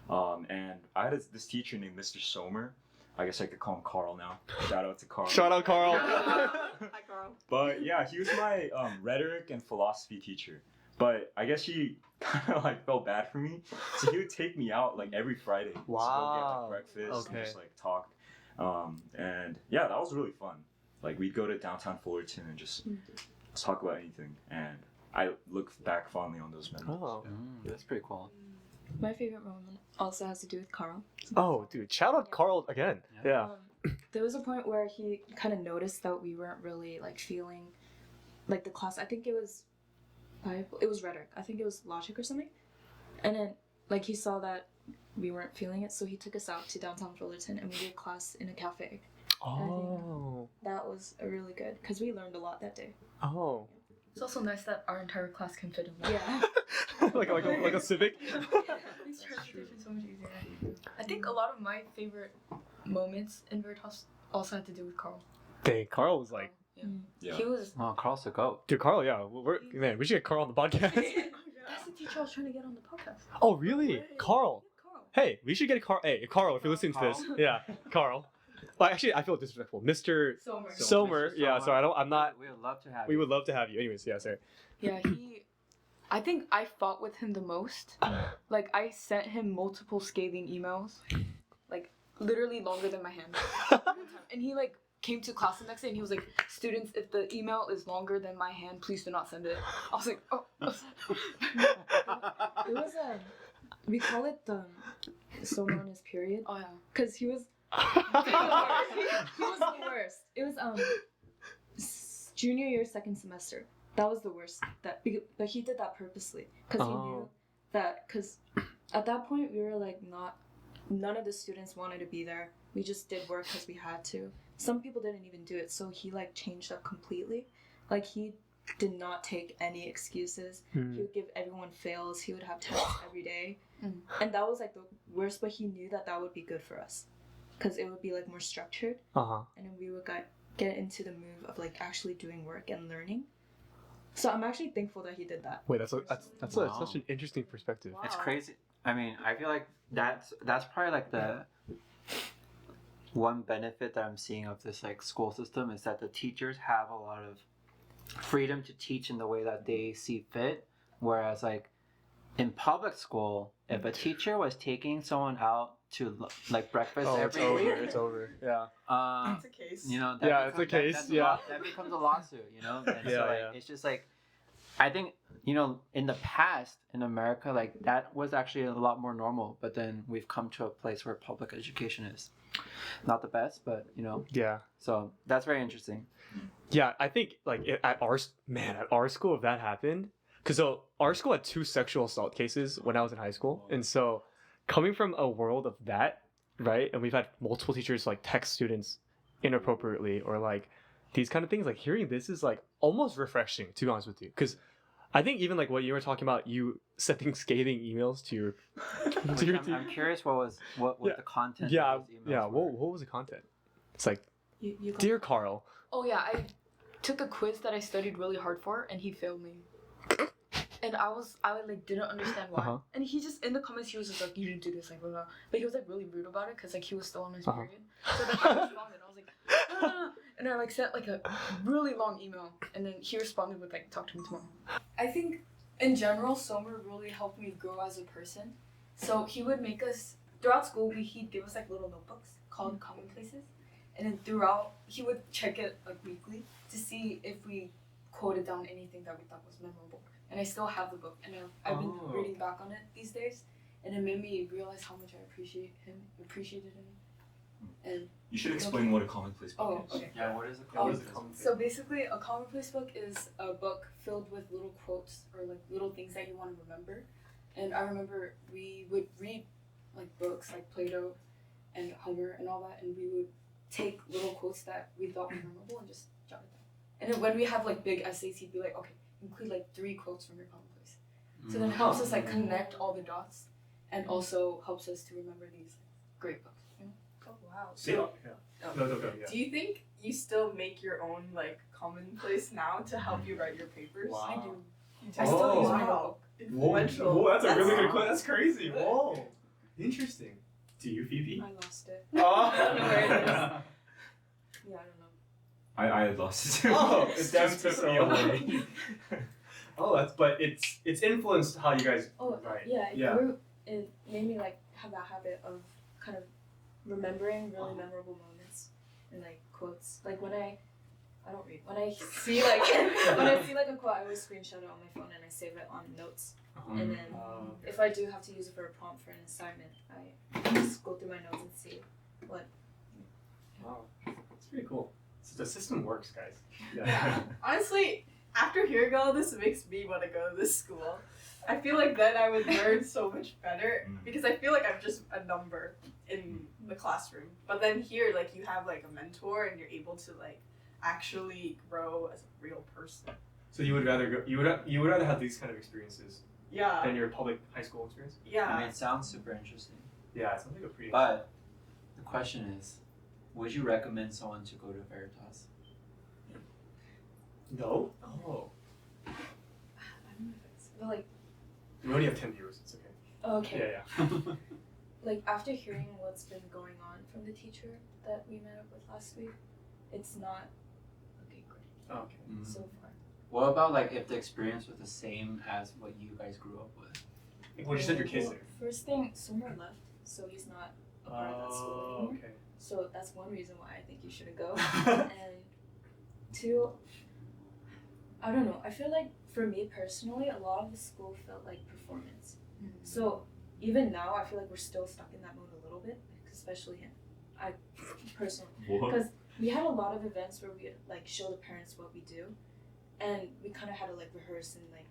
And I had this teacher named Mr. Somer. I guess I could call him Carl now. Shout out to Carl. Shout out, Carl. Hi, Carl. But yeah, he was my rhetoric and philosophy teacher. But I guess he kind of like felt bad for me, so he would take me out like every Friday to go get Wow. like breakfast Okay. and just like talk. And yeah, that was really fun. Like we'd go to downtown Fullerton and just talk about anything. And I look back fondly on those memories. Oh. That's pretty cool. My favorite moment also has to do with Carl. Oh, dude. Shout out Carl again. Yeah. There was a point where he kind of noticed that we weren't really like feeling like the class. I think it was Bible. It was rhetoric. I think it was logic or something. And then like he saw that we weren't feeling it, so he took us out to downtown Fullerton and we did class in a cafe. Oh. That was really good because we learned a lot that day. Oh. It's also nice that our entire class can fit in one. Yeah. like a civic. Makes transportation so much easier. I think a lot of my favorite moments in Veritas also had to do with Carl. Dang, Carl was like, Yeah. He was. Oh, Carl's the goat. dude, Carl. Yeah, man, we should get Carl on the podcast. That's the teacher I was trying to get on the podcast. Oh, really? Way. Carl. Carl. Hey, we should get Carl. Hey, Carl, if you're listening to this, yeah, Carl. Well, actually, I feel disrespectful, Mr. Sommer. Somer. Mr. Yeah, so I'm not. We would love to have We you. would love to have you. Anyways, yeah, sorry. Yeah, I think I fought with him the most. Like, I sent him multiple scathing emails. Like, literally longer than my hand. And he, like, came to class the next day and he was like, students, if the email is longer than my hand, please do not send it. I was like, oh. It was we call it the so known as period Oh, yeah. because he was he was the worst. It was junior year second semester. That was the worst. But he did that purposely because he knew that because at that point we were like none of the students wanted to be there. We just did work because we had to. Some people didn't even do it, so he like changed up completely. Like he did not take any excuses. He would give everyone fails. He would have tests every day, and that was like the worst. But he knew that would be good for us, because it would be like more structured, and then we would get into the move of like actually doing work and learning. So I'm actually thankful that he did that. Wait, that's Wow. such an interesting perspective. Wow. It's crazy. I mean, I feel like that's probably like the one benefit that I'm seeing of this like school system is that the teachers have a lot of freedom to teach in the way that they see fit. Whereas like in public school, if a teacher was taking someone out to like breakfast every week, It's over. Yeah. That's a case. you know, Yeah, it's a case, that becomes a lawsuit, you know. And Yeah, so like yeah. it's just like, I think, you know, in the past in America, like that was actually a lot more normal. But then we've come to a place where public education is not the best, but you know. Yeah. So that's very interesting. Yeah, I think like at our school, if that happened, because our school had 2 sexual assault cases when I was in high school, and so coming from a world of that, right, and we've had multiple teachers like text students inappropriately or like these kind of things, like hearing this is like almost refreshing, to be honest with you, because I think even like what you were talking about, you sending scathing emails to your I'm curious what Yeah. the content. yeah of these emails yeah were. what was the content? It's like, You dear Carl. Oh yeah, I took a quiz that I studied really hard for, and he failed me. And I like didn't understand why. And he just in the comments he was just like, you didn't do this, like blah blah. But he was like really rude about it because like he was still on his period. So then I responded. I was like, ah. And I like sent like a really long email, and then he responded with like, talk to me tomorrow. I think in general, Somer really helped me grow as a person. So he would make us throughout school. He'd give us like little notebooks called commonplaces. And then throughout, he would check it like weekly to see if we quoted down anything that we thought was memorable. And I still have the book, and I've been reading back on it these days, and it made me realize how much I appreciated him. And You should explain what a commonplace book is. okay. Yeah, what is it Oh, called? So basically, a commonplace book is a book filled with little quotes or like little things that you want to remember. And I remember we would read like books like Plato and Homer and all that, and we would take little quotes that we thought were memorable and just jot it down. And then when we have like big essays, he'd be like, okay, include like 3 quotes from your commonplace. So then it helps us like connect all the dots, and also helps us to remember these great books. You know? Oh wow. See? Yeah. No, yeah. Do you think you still make your own like commonplace now to help you write your papers? Wow. I do. You I still Oh. use my Wow. notebook. Influential. Whoa, that's a really good question. That's crazy. Whoa. Interesting. Do you, Phoebe? I lost it. Oh. Yeah, I don't know. I lost it too. Oh, it's Stem just took so me away. But it's influenced how you guys. Oh, right. yeah. It made me like have that habit of kind of remembering really memorable moments and like quotes. Like when I don't read. When I see like a quote, I always screenshot it on my phone and I save it on notes. And then if I do have to use it for a prompt for an assignment, I just go through my notes and see what. Wow, it's pretty cool. So the system works, guys. Yeah. Honestly, after hearing all this, it makes me want to go to this school. I feel like then I would learn so much better because I feel like I'm just a number in the classroom. But then here, like you have like a mentor and you're able to like actually grow as a real person. So you would rather go? You would rather have these kind of experiences Yeah. than your public high school experience? Yeah. I mean, it sounds super interesting. Yeah, it sounds like a pretty. But the question is, would you recommend someone to go to Veritas? No. Oh. I don't know if it's but like. We only have 10 viewers. It's okay. Oh, okay. Yeah. Like after hearing what's been going on from the teacher that we met up with last week, it's not looking great Okay. so far. What about like if the experience was the same as what you guys grew up with? Like when you said your kids Well, there. first thing, Summer left, so he's not a part of that school anymore. Okay. So that's one reason why I think you shouldn't go. And two, I don't know. I feel like for me personally, a lot of the school felt like performance. So even now, I feel like we're still stuck in that mode a little bit, especially I personally, because we had a lot of events where we like show the parents what we do, and we kind of had to like rehearse and like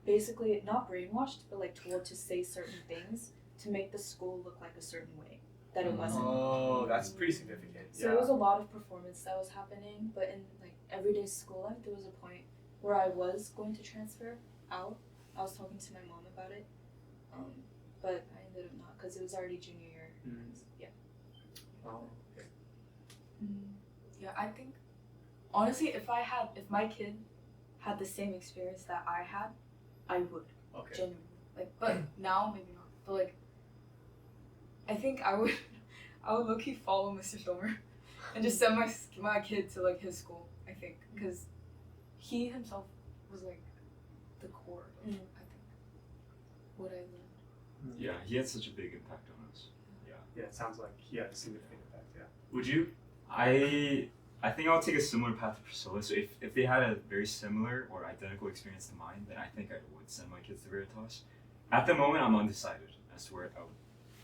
basically not brainwashed, but like told to say certain things to make the school look like a certain way that it wasn't. Oh, that's pretty significant. So it was a lot of performance that was happening, but in like everyday school life, there was a point where I was going to transfer out. I was talking to my mom about it, but I ended up not because it was already junior year. Yeah. Oh, okay. Yeah, I think honestly, if my kid had the same experience that I had, I would Okay. genuinely like. But now maybe not. But like, I think I would low-key follow Mr. Stormer and just send my kid to like his school. I think because he himself was like the core of, I think, what I learned. Yeah, he had such a big impact on us. Yeah, it sounds like he had a significant impact. Yeah. Would you? I think I'll take a similar path to Priscilla. So if they had a very similar or identical experience to mine, then I think I would send my kids to Veritas. At the moment, I'm undecided as to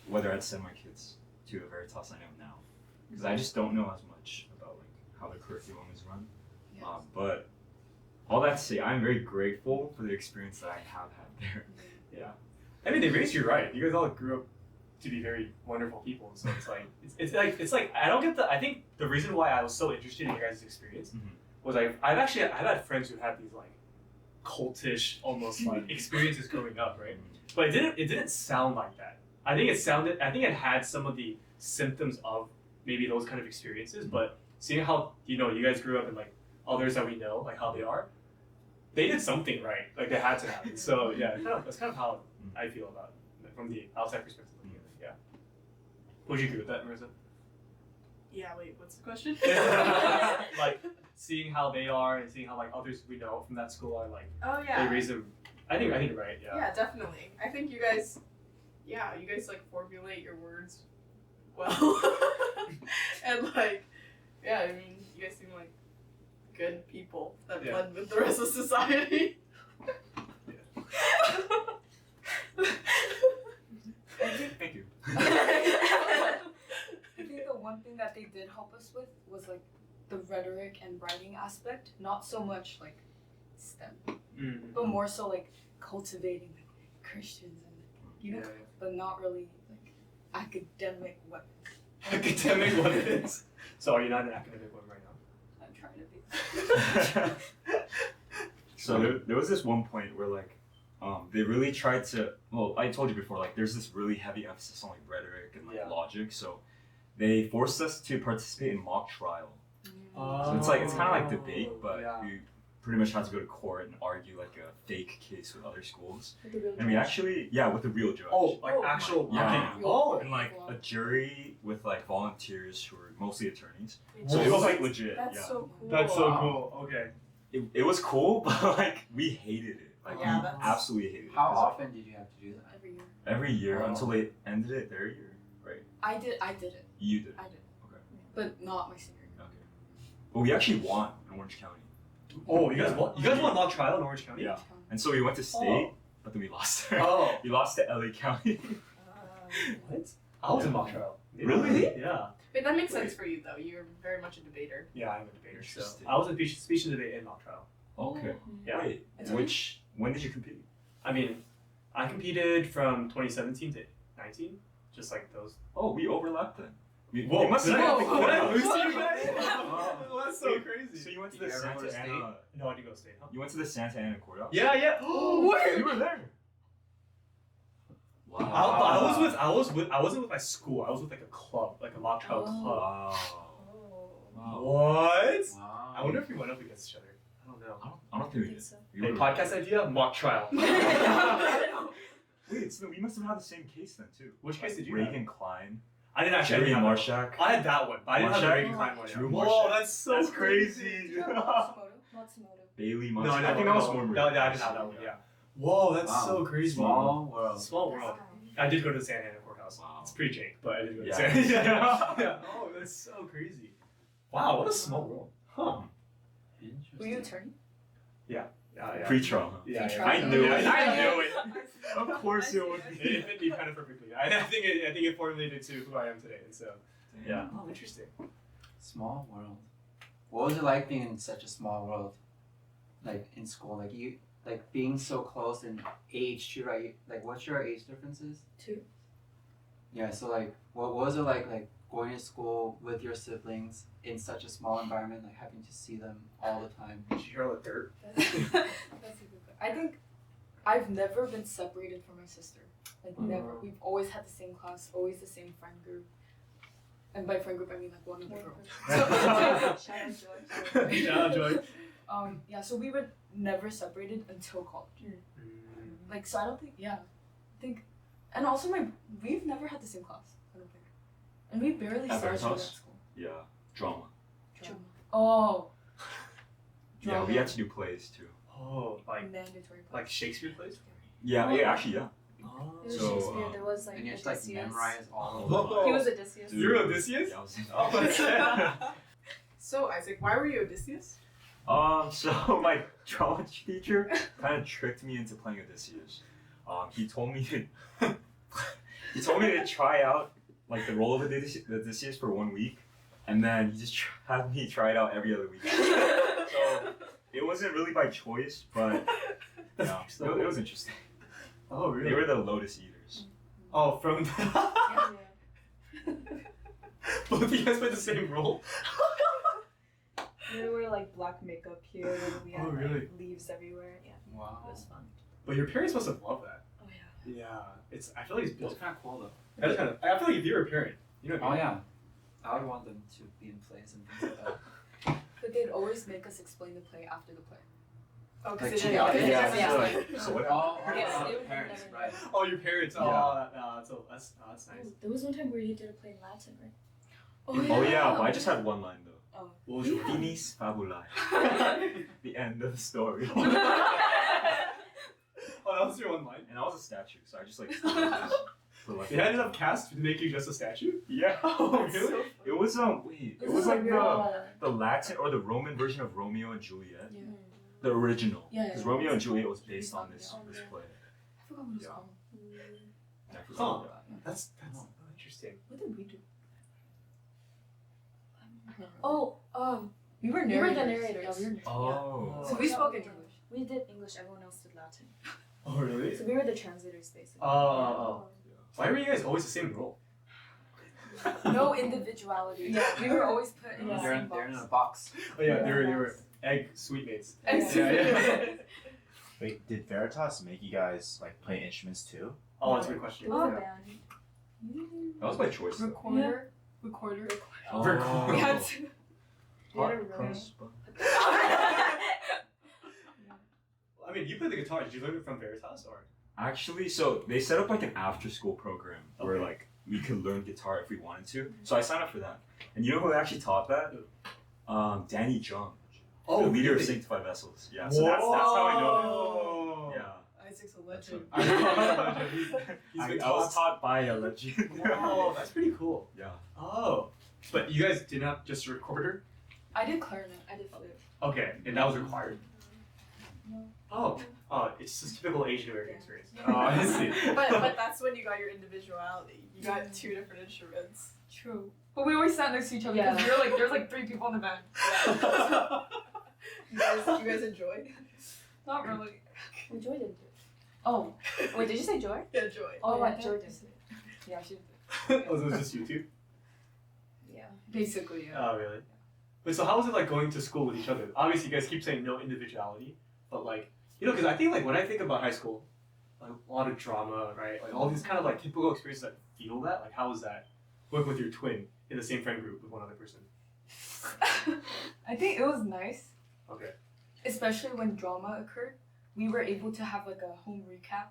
whether I'd send my kids to a Veritas I know now, because I just don't know as much about like how the curriculum is run. Yes. But all that to say, I'm very grateful for the experience that I have had there. Yeah. I mean, they raised you right. You guys all grew up to be very wonderful people. So it's like I don't get I think the reason why I was so interested in your guys' experience was I've had friends who had these like cultish almost like experiences growing up, right? But it didn't sound like that. I think it had some of the symptoms of maybe those kind of experiences, but seeing how you guys grew up and like others that we know, like how they are, they did something right. Like they had to happen. So yeah, that's kind of how I feel about it from the outside perspective. Yeah. Would you agree with that, Marissa? Yeah, wait, what's the question? Like seeing how they are and seeing how like others we know from that school are like Oh yeah. they raise them. I think you're right. Yeah. Yeah, definitely. I think you guys like formulate your words well. And like, yeah, I mean, you guys seem like good people that blend with the rest of society. Thank you. I think the one thing that they did help us with was like the rhetoric and writing aspect, not so much like STEM, but more so like cultivating like Christians and but not really like academic weapons. Academic weapons. So are you not an academic one right now? I'm trying to be. So there was this one point where like they really tried to, well, I told you before, like there's this really heavy emphasis on like rhetoric and like logic, so they forced us to participate in mock trial. So it's kind of like debate, but we pretty much had to go to court and argue like a fake case with other schools. With the real And we judge. actually, with the real judge. Oh, like Oh, actual. yeah. Okay. Oh. And like a jury with like volunteers who were mostly attorneys. Wait, So it was like legit. That's yeah. so cool. That's so Wow. cool. Okay. It was cool, but like we hated it. Like Yeah, we that's- absolutely hated it. How 'Cause, like, often did you have to do that? Every year. every year Oh. until they ended it their year, right? I did it. You did. I did. Okay. But not my senior year. Okay. But we actually won in Orange County. Oh, you guys won. You guys won mock trial in Orange County. Yeah. And so we went to state, but then we lost there. Oh. We lost to LA County. What? I was in mock trial. Really? Yeah. But that makes sense for you though. You're very much a debater. Yeah, I'm a debater. So Interesting. I was in speech and debate in mock trial. Okay. Yeah. Wait, It's when did you compete? I mean, I competed from 2017 to 19, just like those. Oh, we overlapped then. Whoa, you must did have. I lose to you guys? Oh. Oh, that's so Wait, crazy. So you went to Did the you ever go Santa to state? Ana. No, I did go to state. Huh? You went to the Santa Ana courthouse. Yeah, yeah. Where? You were there. I wasn't with my school. I was with like a club, like a mock trial Oh. club. Wow. Wow. What? Wow. I wonder if we went up against each other. I don't know. I don't think we think did. so. We Hey, were- podcast idea: mock trial. Wait, so we must have had the same case then too. Which case did you Reagan Klein, I didn't actually. Jerry have that one. Marshak. I had that one, but I didn't have the Marshak? Reagan Klein one. Drew Whoa, Marshak. that's so That's crazy. crazy. Did you have Matsumoto? Bailey No, Marshak. no, I think that was no, more. no, yeah, I didn't have that one. Yeah. Whoa, that's Wow. so crazy. Small world. Small world. I did go to the Santa Ana courthouse. Wow. It's pretty jank, but I did go to Yeah. Santa Ana. Yeah. Oh, that's so crazy. Wow, what a small world. Huh. Interesting. Were you attorney? Yeah, yeah. Pre-trial. Yeah, yeah. I knew it. I knew it. Of course it would It be. fit me kind of perfectly. I think it formulated to who I am today. And so, yeah. Oh, interesting. Small world. What was it like being in such a small world? Like in school, like being so close in age too, right? Like what's your age differences? 2. Yeah, so like what was it like going to school with your siblings in such a small environment, like having to see them all the time? Did you hear all the dirt? That's a good question. I think I've never been separated from my sister. Like never. We've always had the same class, always the same friend group. And by friend group I mean like one other girl. Shout out Joy. Shout out, Joy. Yeah, so we were never separated until college. Like so I don't think and also we've never had the same class, I don't think. And we barely At started at Veritas? school. Yeah, drama. Oh. Yeah, we had to do plays too. Oh, like Mandatory class. like Shakespeare plays? Yeah, yeah, actually, yeah. Oh. It was So, Shakespeare, there was like And you have to like Odysseus. memorize all Oh. of them. He was Odysseus. Dude. You're Odysseus? Yeah, I was- Oh, that's So Isaac, why were you Odysseus? So my drama teacher kind of tricked me into playing Odysseus. He told me to try out like the role of Odysseus for 1 week, and then he just had me try it out every other week. So it wasn't really by choice, but yeah, it was interesting. Oh, really? They were the lotus eaters. Oh, from Yeah. both of you guys played the same role? We were like black makeup here, and we had Oh, really? like leaves everywhere. Yeah, Wow. it was fun. But your parents must have loved that. Oh yeah. Yeah, it's. I feel like it's It's built. kind of cool though. That's kind of. I feel like if you're a parent, you know. What I Oh mean? yeah, I would want them to be in plays and things like that. But they'd always make us explain the play after the play. Oh, Like, because yeah, it yeah, didn't. yeah. So what? Oh, Yes, oh, they would parents, never right? know. Oh, your parents. Oh, Yeah. that's nice. There was one time where you did a play in Latin, right? Oh yeah, but I just had one line though. What was your Finis fabulae. The end of the story. Oh, that was your one line. And I was a statue, so I just like. For, like, They had enough cast to make you just a statue. Yeah. Oh, really? It was wait. It was like the Latin or the Roman version of Romeo and Juliet. Yeah. The original. Yeah, Because yeah. Romeo and Juliet was based on this Yeah. play. I forgot what it's Yeah. called. I forgot that. That's interesting. What did we do? Oh, We were we were narrators. the narrators. Yeah, we were narrators. Oh. So we spoke in Yeah. English. We did English, everyone else did Latin. Oh, really? So we were the translators basically. Oh. Why were you guys always the same role? No individuality. Yeah, we were always put in the They're same in a box. box. Oh yeah, they were egg sweetmates. Egg Yeah, yeah. Wait, did Veritas make you guys like play instruments too? Oh, that's a good question. It was a Yeah. band. That was by choice. though. Recorder. Oh. We had to. We had a room. Hot cross bun. mean, you play the guitar. Did you learn it from Veritas or? Actually, so they set up like an after-school program where Okay. like we could learn guitar if we wanted to. So I signed up for that. And you know who actually taught that? Danny Jung, the leader of really? Sanctified Vessels. Yeah, so that's how I know Whoa. him. Yeah. Isaac's a legend. I know. He's I been was taught by a legend. Oh, that's pretty cool. Yeah. Oh, but you guys did not just recorder? I did clarinet. I did flute. Okay, and that was required. No. Oh, it's just typical Asian American experience. Oh, I see. But that's when you got your individuality. You got 2 different instruments. True. But we always sat next to each other Yeah. because we were like, there's like 3 people in the band. You guys enjoy? Not really. Well, Joy didn't do it. Oh, wait, did you say Joy? Yeah, joy. Oh, I yeah, did. Joy did. Yeah, she did. Oh, so it was just you two? Yeah. Basically, yeah. Oh, really? Wait, so how was it like going to school with each other? Obviously, you guys keep saying no individuality, but like, you know, because I think like when I think about high school, like a lot of drama, right? Like all these kind of like typical experiences that feel that. Like, how was that working with your twin in the same friend group with one other person? I think it was nice, Okay. especially when drama occurred. We were able to have like a home recap.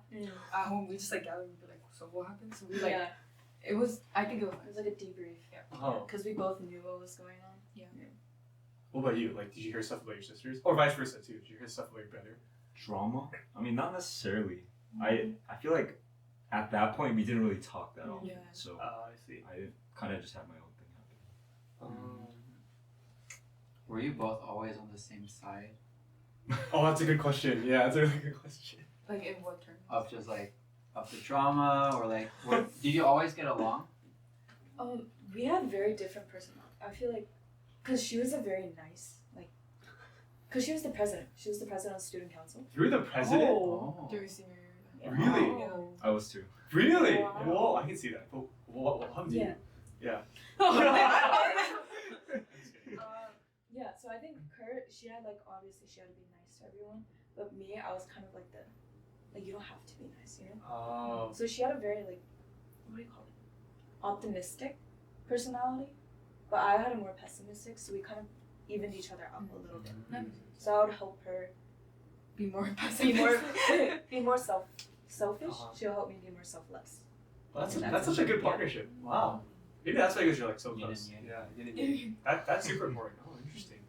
At home, we just like gathered and be like, so what happened? So we like, yeah. it was, I think it was It was nice. like a debrief. Yeah. Oh. Because we both knew what was going on. What about you? Like, did you hear stuff about your sisters, or vice versa too? Did you hear stuff about your brother? Drama? I mean, not necessarily. I feel like at that point we didn't really talk that often. Yeah. So I see. I kind of just had my own thing happen. Were you both always on the same side Oh, that's a good question. Yeah, that's a really good question. Like in what terms? of just like of the drama, or like did you always get along? We had very different personalities. I feel like, because she was a very nice, like, because she was the president. She was the president of student council. You were the president? Oh. During senior year. Yeah. Really? Oh. I was too. Really? Wow. Whoa, I can see that. But what happened to Yeah. you? Yeah. Yeah, so I think her, she had like, obviously she had to be nice to everyone, but me, I was kind of like you don't have to be nice, you know? Oh. So she had a very like, what do you call it? Optimistic personality, but I had a more pessimistic, so we kind of evened each other out a little bit. So I would help her Be more be passive. more, be more selfish. Uh-huh. She'll help me be more selfless. Well, that's That's that's such a good yeah. partnership. Wow. Maybe that's why you guys are like so Yin close. and Yeah, yin and yang. That's super important. Oh, interesting.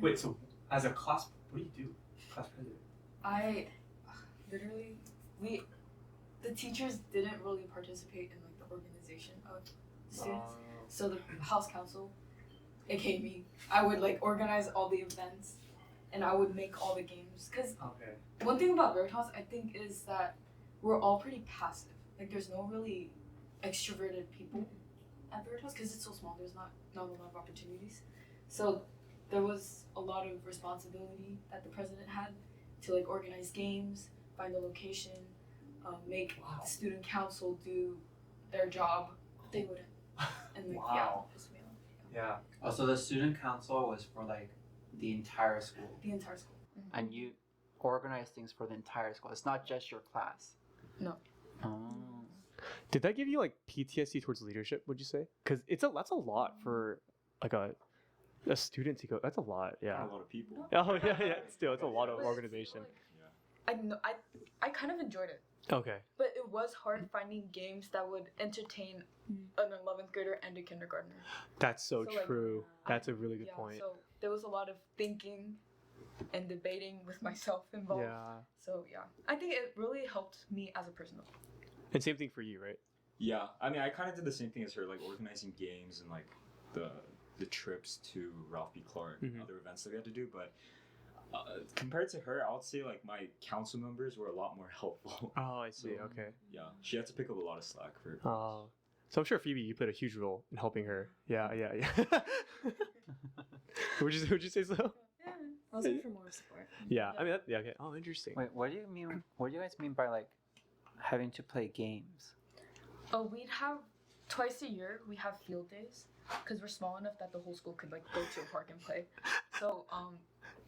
Wait, so as a class, what do you do? Class president. I literally, the teachers didn't really participate in like the organization of students. So the house council, aka me, I would like organize all the events, and I would make all the games. Cause Okay. one thing about Veritas, I think, is that we're all pretty passive. Like there's no really extroverted people at Veritas because it's so small. There's not a lot of opportunities. So there was a lot of responsibility that the president had to like organize games, find a location, make Wow. the student council do their job, They wouldn't. and like Wow. Piss me off. Yeah. Oh, so the student council was for like the entire school, the entire school. and you organize things for the entire school. It's not just your class. No. Oh. Did that give you like PTSD towards leadership? Would you say? Because that's a lot for like a student to go. That's a lot. Yeah. A lot of people. Oh yeah. Still, it's a lot of organization. I kind of enjoyed it, Okay. but it was hard finding games that would entertain an 11th grader and a kindergartner. That's so So, like, true. That's a really good Yeah, point. so there was a lot of thinking and debating with myself involved. Yeah. So yeah, I think it really helped me as a person. And same thing for you, right? Yeah, I mean, I kind of did the same thing as her, like organizing games and like the trips to Ralph B. Clark and Mhm. other events that we had to do. But compared to her, I would say like my council members were a lot more helpful. Oh, I see. So- Okay. Yeah, she had to pick up a lot of slack for. Oh. So I'm sure Phoebe, you played a huge role in helping her. Yeah. would you say so? Yeah, I was looking for more support. Yeah. I mean, yeah. Okay. Oh, interesting. Wait, what do you mean? What do you guys mean by like having to play games? Oh, we'd have twice a year. We have field days because we're small enough that the whole school could like go to a park and play. So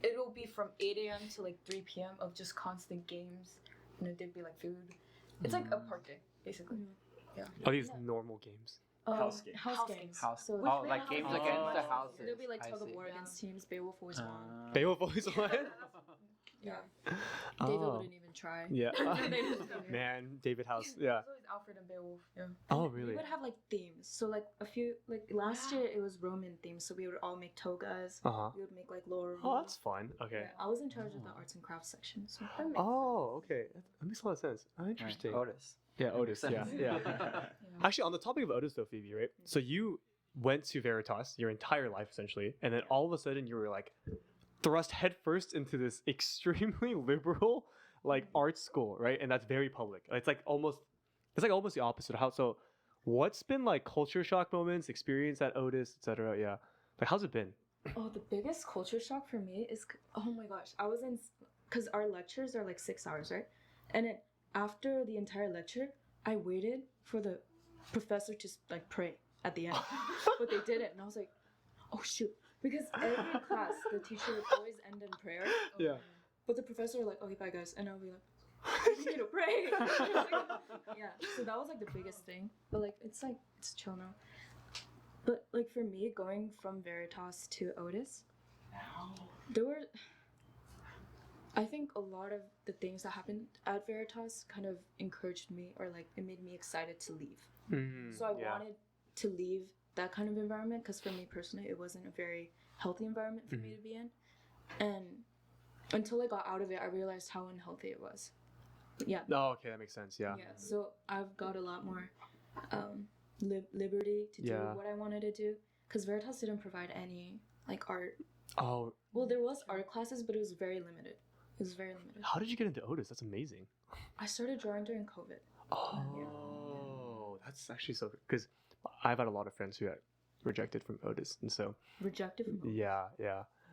it'll be from 8 a.m. to like 3 p.m. of just constant games. You know, there'd be like food. It's like a park day basically. Are these normal games? House games. House games. House. So Oh, like games against the houses. There'll be like I tug of see. war against teams. Beowulf always won. Beowulf always won. Yeah. David Oh. wouldn't even try. Yeah. They just don't. Man, David House. It Yeah. was always Alfred and Beowulf. Yeah. Oh, We really? would have like themes. So like a few like last year it was Roman themes, so we would all make togas. Uh-huh. We would make like laurel. Oh, that's fun. Okay. Yeah, I was in charge of the arts and crafts section, so that makes Oh, okay. That makes a lot of sense. Oh, Right. interesting. Otis. Yeah, That Otis. makes Yeah, sense. yeah. sense. Actually, on the topic of Otis, though, Phoebe, right? So you went to Veritas your entire life, essentially, and then all of a sudden you were like thrust headfirst into this extremely liberal, like art school, right? And that's very public. It's like almost the opposite. How so? What's been like culture shock moments, experience at Otis, etc. Yeah, like how's it been? Oh, the biggest culture shock for me is, oh my gosh, I was in, because our lectures are like 6 hours, right? And then after the entire lecture, I waited for the professor to like pray at the end, but they didn't, and I was like, oh shoot, because every class the teacher would always end in prayer, Yeah. but the professor would like, okay, bye guys, and I'll be like, you need to pray. Yeah, so that was like the biggest thing, but like it's chill now. But like for me, going from Veritas to Otis, there were, I think a lot of the things that happened at Veritas kind of encouraged me, or like it made me excited to leave. Mm, So I yeah. wanted to leave that kind of environment, because for me personally, it wasn't a very healthy environment for me to be in. And until I got out of it, I realized how unhealthy it was. But yeah. Oh, okay, that makes sense. Yeah. Yeah, so I've got a lot more liberty to do Yeah. what I wanted to do, because Veritas didn't provide any like art. Oh, Well, there was art classes, but it was very limited. It was very limited. how did you get into Otis? That's amazing. I started drawing during COVID. Oh, that's actually so good, because I've had a lot of friends who got rejected from Otis, and so Rejected from yeah,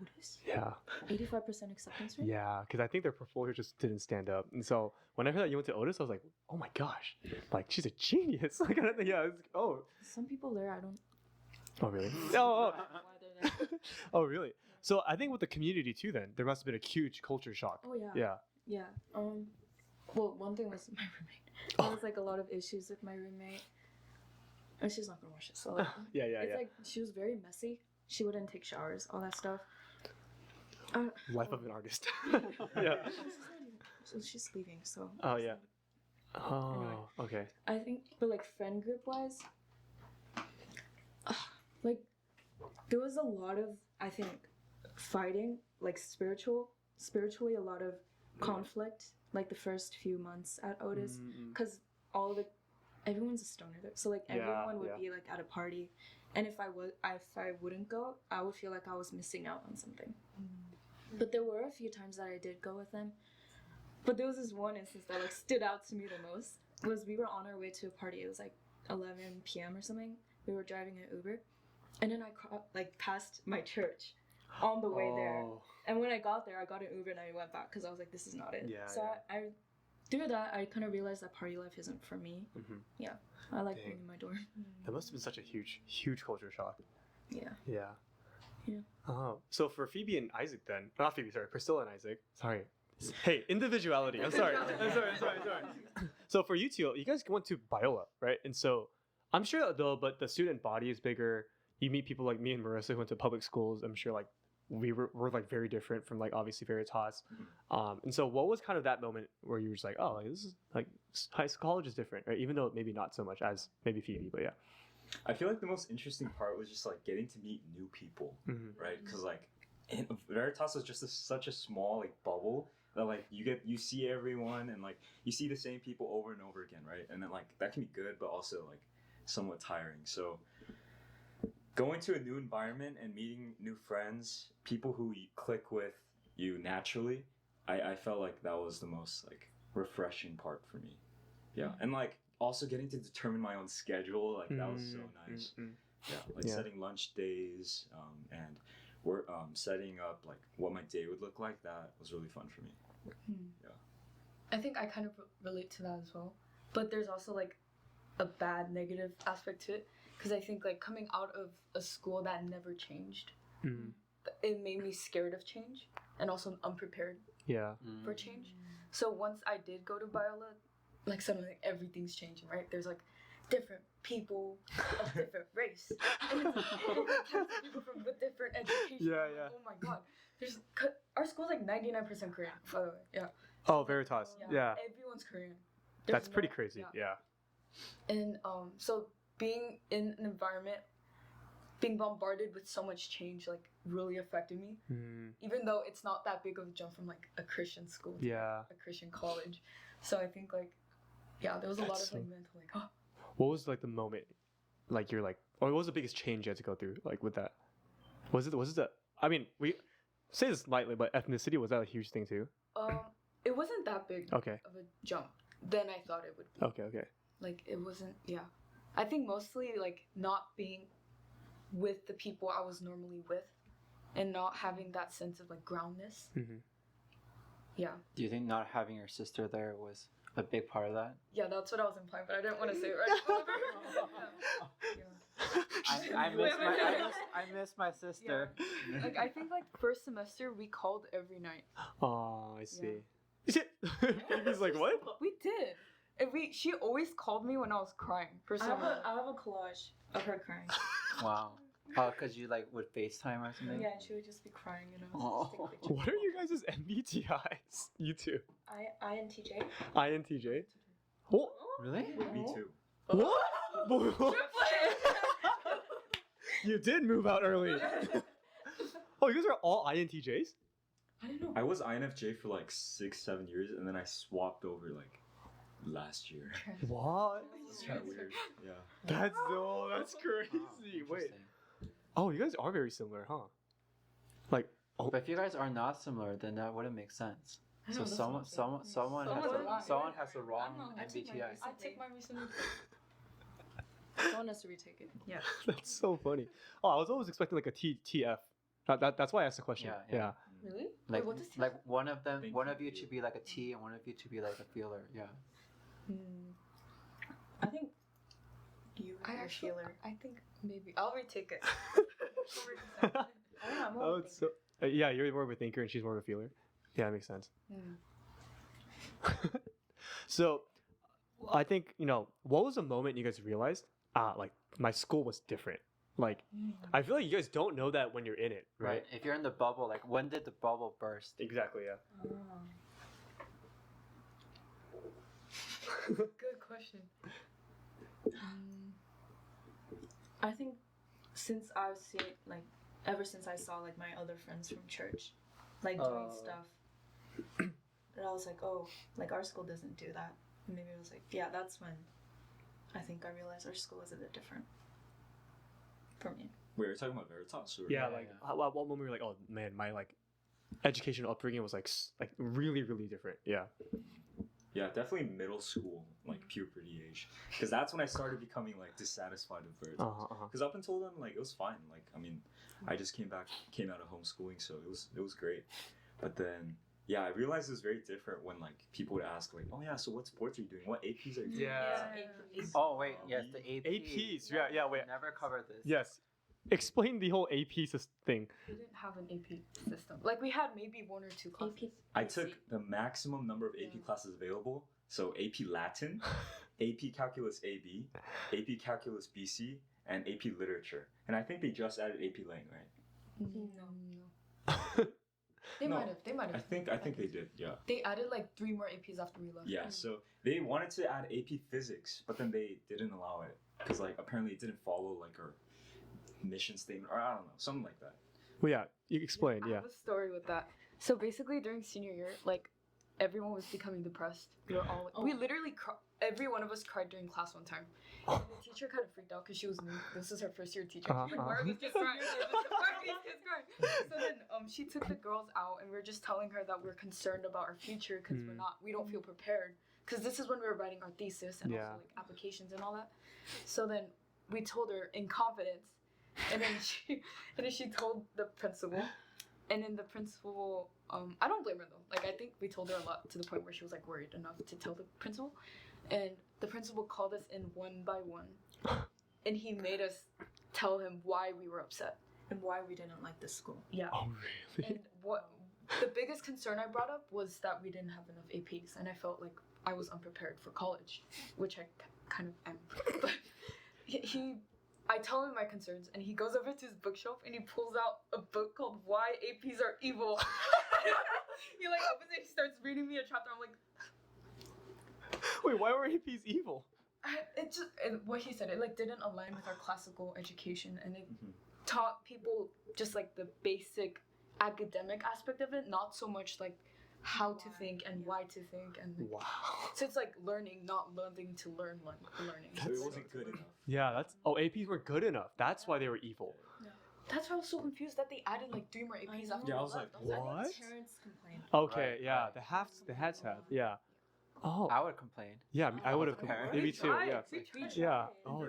Otis. yeah, 85% acceptance rate. yeah, because I think their portfolio just didn't stand up, and so when I heard that you went to Otis, I was like, oh my gosh, like she's a genius. Like, yeah, it's, oh, Some people there, I don't oh really? know Oh, why they're there. oh really? So I think with the community too, then there must have been a huge culture shock. Oh yeah. Yeah. Yeah. Well, one thing was my roommate. Oh. There was like a lot of issues with my roommate. And she's not gonna watch this. So like, Yeah, it's like she was very messy. She wouldn't take showers, all that stuff. Life of an artist. Yeah. So she's leaving. So. Oh yeah. Oh, okay. I think, but like friend group wise, like there was a lot of, I think, fighting, like spiritually a lot of conflict, like the first few months at Otis, Mm-mm. because everyone's a stoner there, so like Yeah, everyone would yeah. be like at a party, and if I wouldn't go, I would feel like I was missing out on something. But there were a few times that I did go with them. But there was this one instance that like stood out to me the most. Was we were on our way to a party. It was like 11 p.m. or something. We were driving an Uber, and then I passed my church on the way there. Oh. And when I got there, I got an Uber and I went back because I was like, this is not it. Yeah, So yeah. I through that, I kind of realized that party life isn't for me. Mhm. Yeah, I like Dang. being in my dorm. That must have been such a huge culture shock. Yeah. Yeah. Yeah. Oh, so for Phoebe and Isaac then, not Phoebe, sorry, Priscilla and Isaac. Sorry. Hey, individuality. I'm sorry. I'm sorry. So for you two, you guys went to Biola, right? And so I'm sure though, but the student body is bigger. You meet people like me and Marissa who went to public schools. I'm sure like we're like very different from like obviously Veritas. And so what was kind of that moment where you were just like, oh, like, this is like high school, college is different, right? Even though maybe not so much as maybe Phoebe, but yeah. I feel like the most interesting part was just like getting to meet new people, Mm-hmm. right? Because like Veritas was just such a small like bubble that like you see everyone and like you see the same people over and over again, right? And then like that can be good, but also like somewhat tiring. So going to a new environment and meeting new friends, people who you click with you naturally, I felt like that was the most like refreshing part for me. Yeah, and like also getting to determine my own schedule, like that was so nice. Yeah, like Yeah. setting lunch days, and we're setting up like what my day would look like. That was really fun for me. I think I kind of relate to that as well. But there's also like a bad negative aspect to it, because I think like coming out of a school that never changed, Mm-hmm. it made me scared of change and also unprepared Yeah. for change. So once I did go to Biola, like suddenly like, everything's changing, right? There's like different people of different race, and it's like, different types of people with different education. Yeah, I'm like, yeah. oh my god. Our school's like 99% Korean, by the way. Yeah. Oh, Veritas. Yeah. Everyone's Korean. That's pretty crazy. Yeah. And so being in an environment, being bombarded with so much change, like really affected me. Even though it's not that big of a jump from like a Christian school to a Christian college. So I think like, there was a lot of like mental like, oh. What was like the moment, like you're like, or what was the biggest change you had to go through like with that? Was it the? I mean, we say this lightly, but ethnicity, was that a huge thing too? It wasn't that big of a jump than I thought it would be. Okay. Like it wasn't. Yeah, I think mostly like not being with the people I was normally with, and not having that sense of like groundness. Yeah. Do you think not having your sister there was a big part of that? Yeah, that's what I was implying, but I didn't want to say it right. I miss my sister. Yeah. Like I think like first semester we called every night. Oh, I see. Phoebe's like, what? We did. And she always called me when I was crying for some reason. I have a collage of her crying. Wow. Oh, because you like would FaceTime or something? Yeah, and she would just be crying, and I was just take pictures. What are you guys' MBTIs? You two. INTJ. INTJ? What? Really? Me too. What? You did move out early. Oh, you guys are all INTJs? I didn't know. I was INFJ for like 6-7 years, and then I swapped over like last year. What? It's kind of weird. Yeah. That's crazy. Wait. Oh, you guys are very similar, huh? Like, But if you guys are not similar, then that wouldn't make sense. So someone has a wrong MBTI. I take mine recently. Someone has to retake it. Yeah. That's so funny. Oh, I was always expecting like a TF. That's why I asked the question. Yeah. Really? Like, Wait, what does like one of you to be like a T and one of you to be like a feeler. Yeah. I think you are a feeler. I think maybe I'll retake it. I'm more of a thinker. Yeah, you're more of a thinker and she's more of a feeler. Yeah, that makes sense. So, I think, what was the moment you guys realized, like, my school was different? Like, I feel like you guys don't know that when you're in it, right? If you're in the bubble, like, when did the bubble burst? Exactly, yeah. Good question. I think ever since I saw like my other friends from church, like doing stuff, and I was like, oh, like our school doesn't do that. And maybe I was like, yeah, that's when I think I realized our school is a bit different for me. Wait, you're talking about Veritas? Or... Yeah, like, at what moment were you like, oh man, my like educational upbringing was like really, really different. Yeah. Yeah, definitely middle school, like puberty age, because that's when I started becoming like dissatisfied with Veritas. Because up until then, like it was fine. Like I mean, I just came out of homeschooling, so it was great. But then, yeah, I realized it was very different when like people would ask like, oh yeah, so what sports are you doing? What APs are you doing? Yeah. Oh wait, yes, the APs. APs, yeah, wait. Never covered this. Yes. Explain the whole AP thing. We didn't have an AP system. Like we had maybe 1 or 2 classes. I took the maximum number of AP classes available. So AP Latin, AP Calculus AB, AP Calculus BC, and AP Literature. And I think they just added AP Lang, right? No. They might have. I think they did, yeah. They added like 3 more APs after we left. Yeah, so they wanted to add AP Physics, but then they didn't allow it. Because like apparently it didn't follow like our mission statement, or I don't know, something like that. Well, yeah, you explained, I have a story with that. So basically during senior year, like everyone was becoming depressed. We were all we literally every one of us cried during class one time. And the teacher kind of freaked out because she was new. This was her first year teacher. She's like, why are these kids crying? Why are these kids crying? So then she took the girls out and we were just telling her that we're concerned about our future because we don't feel prepared. Because this is when we were writing our thesis and also like applications and all that. So then we told her in confidence, and then she told the principal, and then the principal, I don't blame her though. Like I think we told her a lot to the point where she was like worried enough to tell the principal, and the principal called us in one by one, and he made us tell him why we were upset and why we didn't like the school. Yeah. Oh really? And what the biggest concern I brought up was that we didn't have enough APs, and I felt like I was unprepared for college, which I kind of am. But he I tell him my concerns, and he goes over to his bookshelf and he pulls out a book called "Why APs Are Evil." He like opens it, he starts reading me a chapter. I'm like, Wait, why were APs evil? What he said, it like didn't align with our classical education, and it taught people just like the basic academic aspect of it, not so much like how to think and why to think, and like, Wow. so it's like learning, not learning to learning. So it wasn't good enough. Yeah, that's APs weren't good enough. That's why they were evil. That's why I was so confused that they added like 3 more APs after. Yeah, I was like, what? I think parents complained. Okay, Right, yeah, right. the hats have, yeah. Oh, I would complain. yeah, I would have. Parents? Maybe too. Yeah. We tried. Yeah. Oh,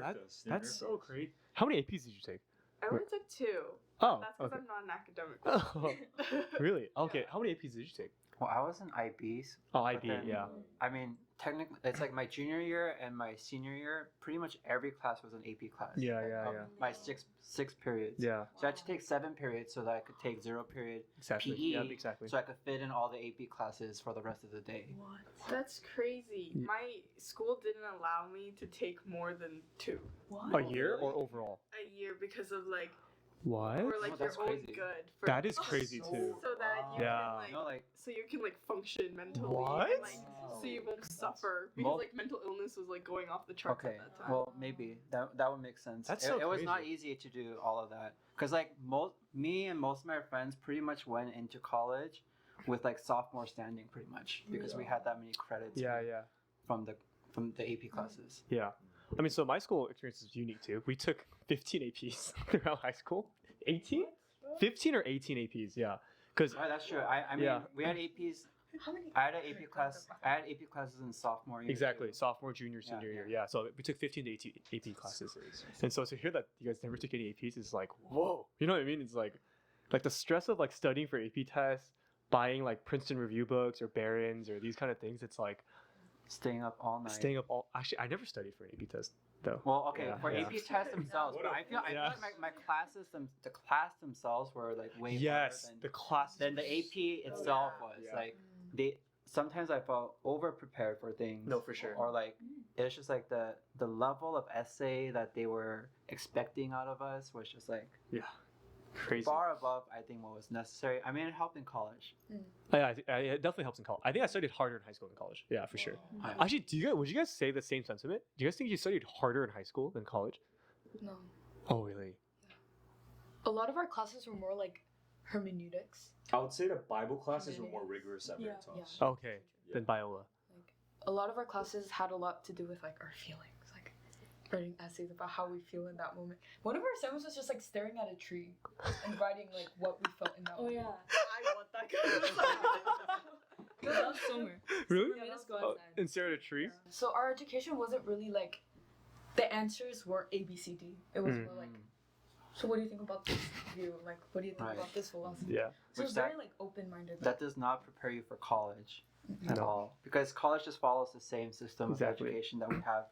that's so great. How many APs did you take? I only took 2. Oh, That's because okay. I'm not an academic. Oh, really? Okay. How many APs did you take? Well, I was in IBs. Oh, but IB. then, Yeah. I mean, technically, it's like my junior year and my senior year. Pretty much every class was an AP class. Yeah, yeah, Of yeah. My six periods. Yeah. So I had to take 7 periods so that I could take 0 period Exactly. PE. Yeah, exactly. So I could fit in all the AP classes for the rest of the day. That's crazy. Yeah. My school didn't allow me to take more than 2 A year or overall? a year because of like What? for like Oh, your that's own crazy. good. For, That is crazy too. so that you Yeah. can like You know, like so you can like function mentally. What? And, like, so you won't suffer because Well- like mental illness was like going off the charts okay, at that time. well maybe that would make sense. That's it, so it was not crazy. easy to do all of that because like me and most of my friends pretty much went into college with like sophomore standing pretty much because we had that many credits Yeah, yeah, from the AP classes. yeah. I mean, so my school experience is unique too. We took 15 APs throughout high school. 18? 15 or 18 APs, yeah. Because Oh, that's true. I mean Yeah. we had APs. How many? I had an AP class. I had AP classes in sophomore year. exactly, too. sophomore, junior, Yeah, senior yeah. year, yeah. So we took 15 to 18 AP classes, and so to hear that you guys never took any APs is like, whoa. You know what I mean? It's like the stress of like studying for AP tests, buying like Princeton review books or Barron's or these kind of things. It's like Staying up all night. staying up all. Actually, I never studied for an AP test though. Well, okay, Yeah, for yeah. AP tests themselves, What but a- I feel Yeah. like my classes, the class themselves were like way Yes, harder the class. than the AP itself was. Yeah. Like sometimes I felt over prepared for things. No, for sure. Or like it's just like the level of essay that they were expecting out of us was just like Crazy. far above I think what was necessary. I mean, it helped in college. Yeah, it definitely helps in college. I think I studied harder in high school than college. Yeah, for sure. Actually, would you guys say the same sentiment? Do you guys think you studied harder in high school than college? No. Oh, really? A lot of our classes were more like hermeneutics. I would say the Bible classes were more rigorous at Yeah. Veritas. Okay, Yeah. then Biola. Like a lot of our classes had a lot to do with like our feelings, like writing essays about how we feel in that moment. One of our assignments was just like staring at a tree and writing like what we felt in that Oh moment. yeah. I want that kind of stuff. No, that was summer. Really? Summer made us go Oh, outside. and stare at a tree? So our education wasn't really like the answers were A B C D. It was Mm. more like, so what do you think about this view? Like, what do you think Right. about this philosophy? Yeah. So it was Which that- very like open-minded. That does not prepare you for college at No. all because college just follows the same system Exactly. of education that we have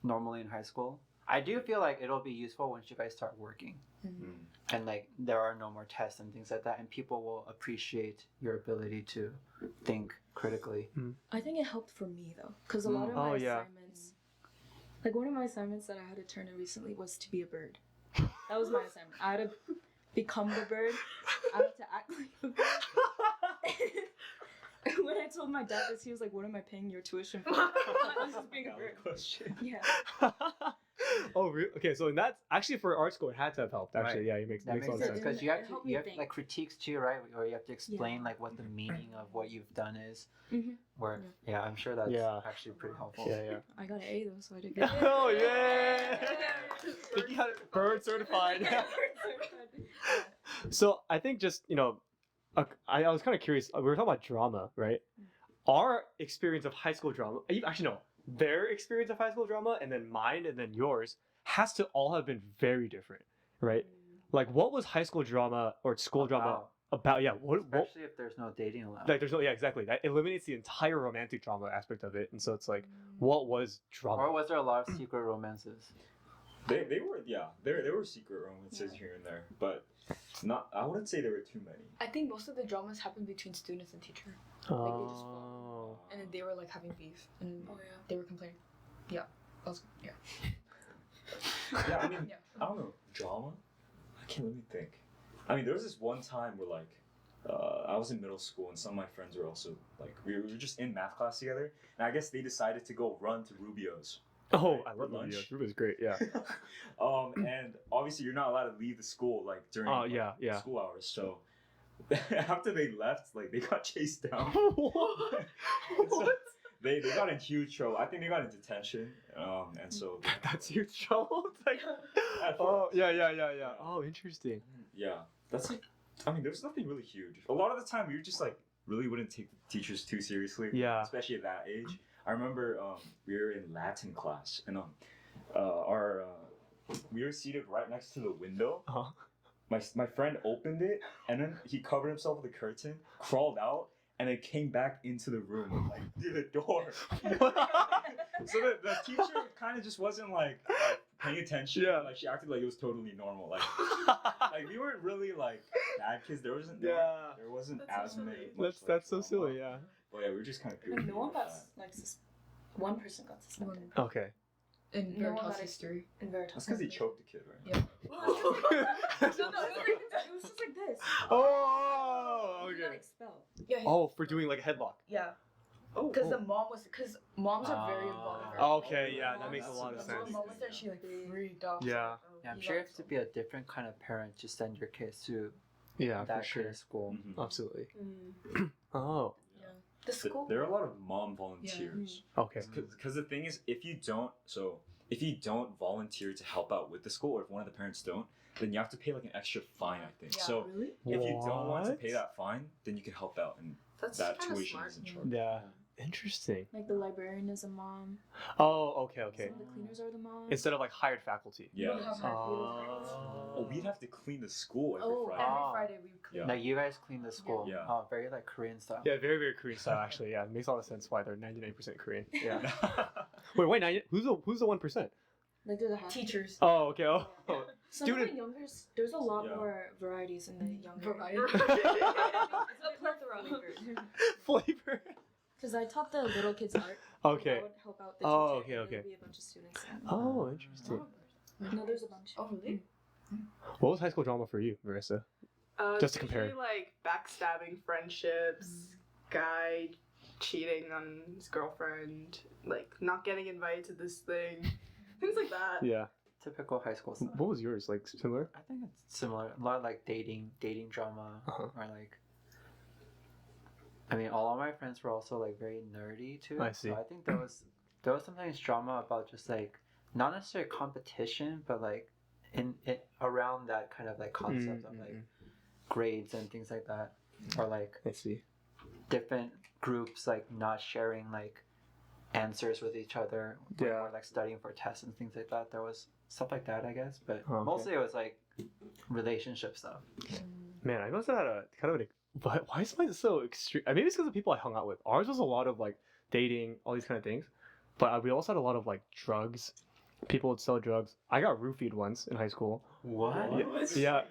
normally in high school. I do feel like it'll be useful once you guys start working Mm. and like there are no more tests and things like that, and people will appreciate your ability to think critically. I think it helped for me though, because a lot of Oh, my yeah. assignments, like one of my assignments that I had to turn in recently was to be a bird. That was my assignment. I had to become the bird. I had to act like the bird. And when I told my dad this, he was like, "What am I paying your tuition for?" I was just being a bird. Question. Yeah. Oh, really? Okay, so that's actually for art school, it had to have helped. Actually, Right. yeah, it makes That a makes lot of sense sense. because you It have to helped me you have think. like critiques too, right? Or you have to explain like what the meaning of what you've done is. Mhm. Where yeah, I'm sure that's Yeah. actually pretty helpful. Yeah, yeah. I got an A though, so I did good. Oh, yeah! You got it. Bird certified. So I think just, I was kind of curious. We were talking about drama, right? Our experience of high school drama, actually, no, their experience of high school drama and then mine and then yours has to all have been very different, right? Like, what was high school drama or school drama about? Yeah, what Especially if there's no dating allowed. like, there's no, yeah, exactly. That eliminates the entire romantic drama aspect of it. And so it's like, what was drama? Or was there a lot of secret romances? They were there were secret romances here and there, but not. I wouldn't say there were too many. I think most of the dramas happened between students and teacher, Oh. they just and then they were like having beef, and Oh yeah. they were complaining. Yeah, that was, yeah. Yeah, I mean, Yeah. I don't know, drama? I can't really think. I mean, there was this one time where like, I was in middle school and some of my friends were also like, we were just in math class together, and I guess they decided to go run to Rubio's. Oh, Right, I love lunch. Rubio. Rubio's great. Yeah. And obviously you're not allowed to leave the school like during like, yeah. school hours. So after they left, like they got chased down. What? So they got in huge trouble. I think they got in detention. And so That's huge trouble. It's like, At oh first. yeah. Oh, interesting. Yeah, that's like. I mean, there's nothing really huge. A lot of the time, we were just like really wouldn't take the teachers too seriously. Yeah. Especially at that age. I remember we were in Latin class and we were seated right next to the window. Uh-huh. My friend opened it and then he covered himself with a curtain, crawled out, and then came back into the room like through the door. So the teacher kind of just wasn't like paying attention. Yeah. Like she acted like it was totally normal. Like we weren't really like bad kids. There wasn't That's as so many. silly. much, That's like, so drama. silly. Yeah. But yeah, we were just kind of And goofy. no one with got that. like one person got suspended Okay. In No one Veritas got history. in Veritas. That's because he choked the kid, right? No, it was just like this. Oh, He got okay. expelled. Yeah. Oh, for doing like a headlock. Yeah. Oh, Because the mom was, because moms are very involved. Okay, yeah, that makes a lot of That's sense. a Mom was there, she like freaked out. Yeah. Yeah, I'm sure you have to be a different kind of parent to send your kids to Yeah, for that sure. kind of school. Mhm. Absolutely. Mm. Oh, The school. There are a lot of mom volunteers. okay. Because the thing is, if you don't volunteer to help out with the school, or if one of the parents don't, then you have to pay like an extra fine, I think. Yeah. So Really? if you don't want to What? pay that fine, then you can help out, and That's that kinda tuition smart. isn't charged. Yeah. Interesting. Like the librarian is a mom. Oh, okay, okay. Some of the cleaners are the moms. Instead of like hired faculty. We Yeah. don't have hard feelings. Oh, we'd have to clean the school every Oh, Friday. Every Ah. Friday we would clean. Yeah. Like you guys clean the school. Yeah. Oh, very like Korean style. Yeah, very, very Korean style actually. Yeah, it makes a lot of sense why they're 99% Korean. Yeah. Wait, 90, who's the 1%? Like they're the half. Teachers. Oh, okay. Oh. Some Student- of the younger, there's a lot Yeah. more varieties in the younger. Variety. It's a plethora. Flavor. Because I taught the little kids art. Okay. I would help out the Oh, teacher. okay, and okay. There would be a bunch of students. Oh, interesting. No, there's a bunch. Oh really? What was high school drama for you, Marissa? Just to compare. usually, like backstabbing friendships, guy cheating on his girlfriend, like not getting invited to this thing, things like that. Yeah. Typical high school stuff. What was yours? Like similar? I think it's similar. A lot of like dating drama, Uh-huh. or like. I mean, all of my friends were also like very nerdy too. I see. So I think there was sometimes drama about just like not necessarily competition, but like in it around that kind of like concept of like grades and things like that, or like I see. different groups like not sharing like answers with each other, Yeah. or like studying for tests and things like that. There was stuff like that, I guess, but Oh, okay. mostly it was like relationship stuff. Man, I must have had a kind of an. But why is mine so extreme? Maybe it's because of the people I hung out with. Ours was a lot of like dating, all these kind of things. But we also had a lot of like drugs. People would sell drugs. I got roofied once in high school. What? Yeah.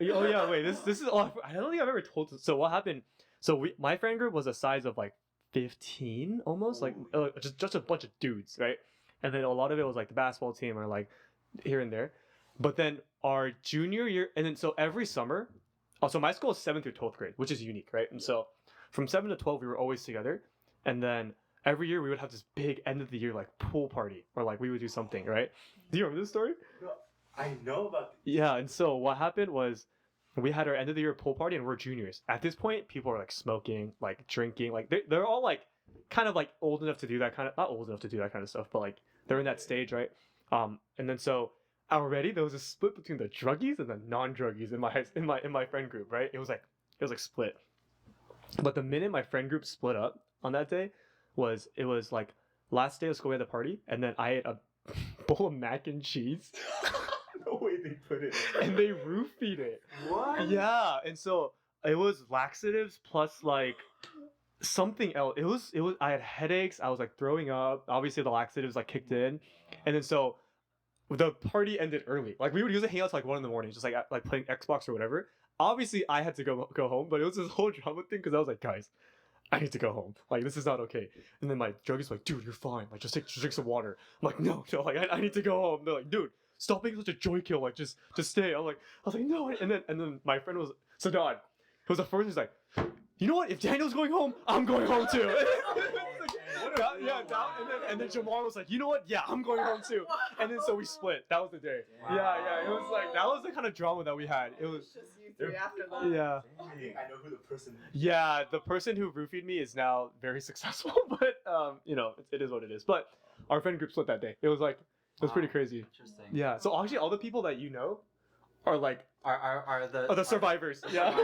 Oh yeah, wait. This is. Oh, I don't think I've ever told. So what happened? So my friend group was a size of like 15, almost like just a bunch of dudes, right? And then a lot of it was like the basketball team or like here and there. But then our junior year, and then so every summer. Oh, so my school is 7th through 12th grade, which is unique, right? And so from 7 to 12, we were always together. And then every year we would have this big end of the year like pool party, or like we would do something, right? Do you remember this story? I know about. Yeah, and so what happened was we had our end of the year pool party and we're juniors. At this point, people are like smoking, like drinking, like they're all like kind of like old enough to do that kind of, not old enough to do that kind of stuff, but like they're in that stage, right? And then so already there was a split between the druggies and the non-druggies in my friend group, right? It was like split. But the minute my friend group split up on that day it was like last day of school we had the party, and then I ate a bowl of mac and cheese. No way they put it. And they roofied it. What? Yeah, and so it was laxatives plus like something else. It was I had headaches, I was like throwing up. Obviously the laxatives like kicked in. And then so the party ended early. Like we would usually hang out till like 1 in the morning, just like playing Xbox or whatever. Obviously I had to go home, but it was this whole drama thing because I was like, guys, I need to go home. Like this is not okay. And then my druggie's like, dude, you're fine. Like just drink some water. I'm like, no, like I need to go home. They're like, dude, stop being such a joy kill. Like, just stay. I was like, no. And then my friend was Sadad. He was the first. He's like, you know what? If Daniel's going home, I'm going home too. And then Jamar was like, you know what? Yeah, I'm going home too. And then so we split. That was the day. Wow. Yeah. It was like that was the kind of drama that we had. It was. just you three after that. Yeah. I know who the person. Yeah, the person who roofied me is now very successful, but you know, it is what it is. But our friend group split that day. It was pretty crazy. Interesting. Yeah. So actually, all the people that you know are like Are the survivors. Yeah.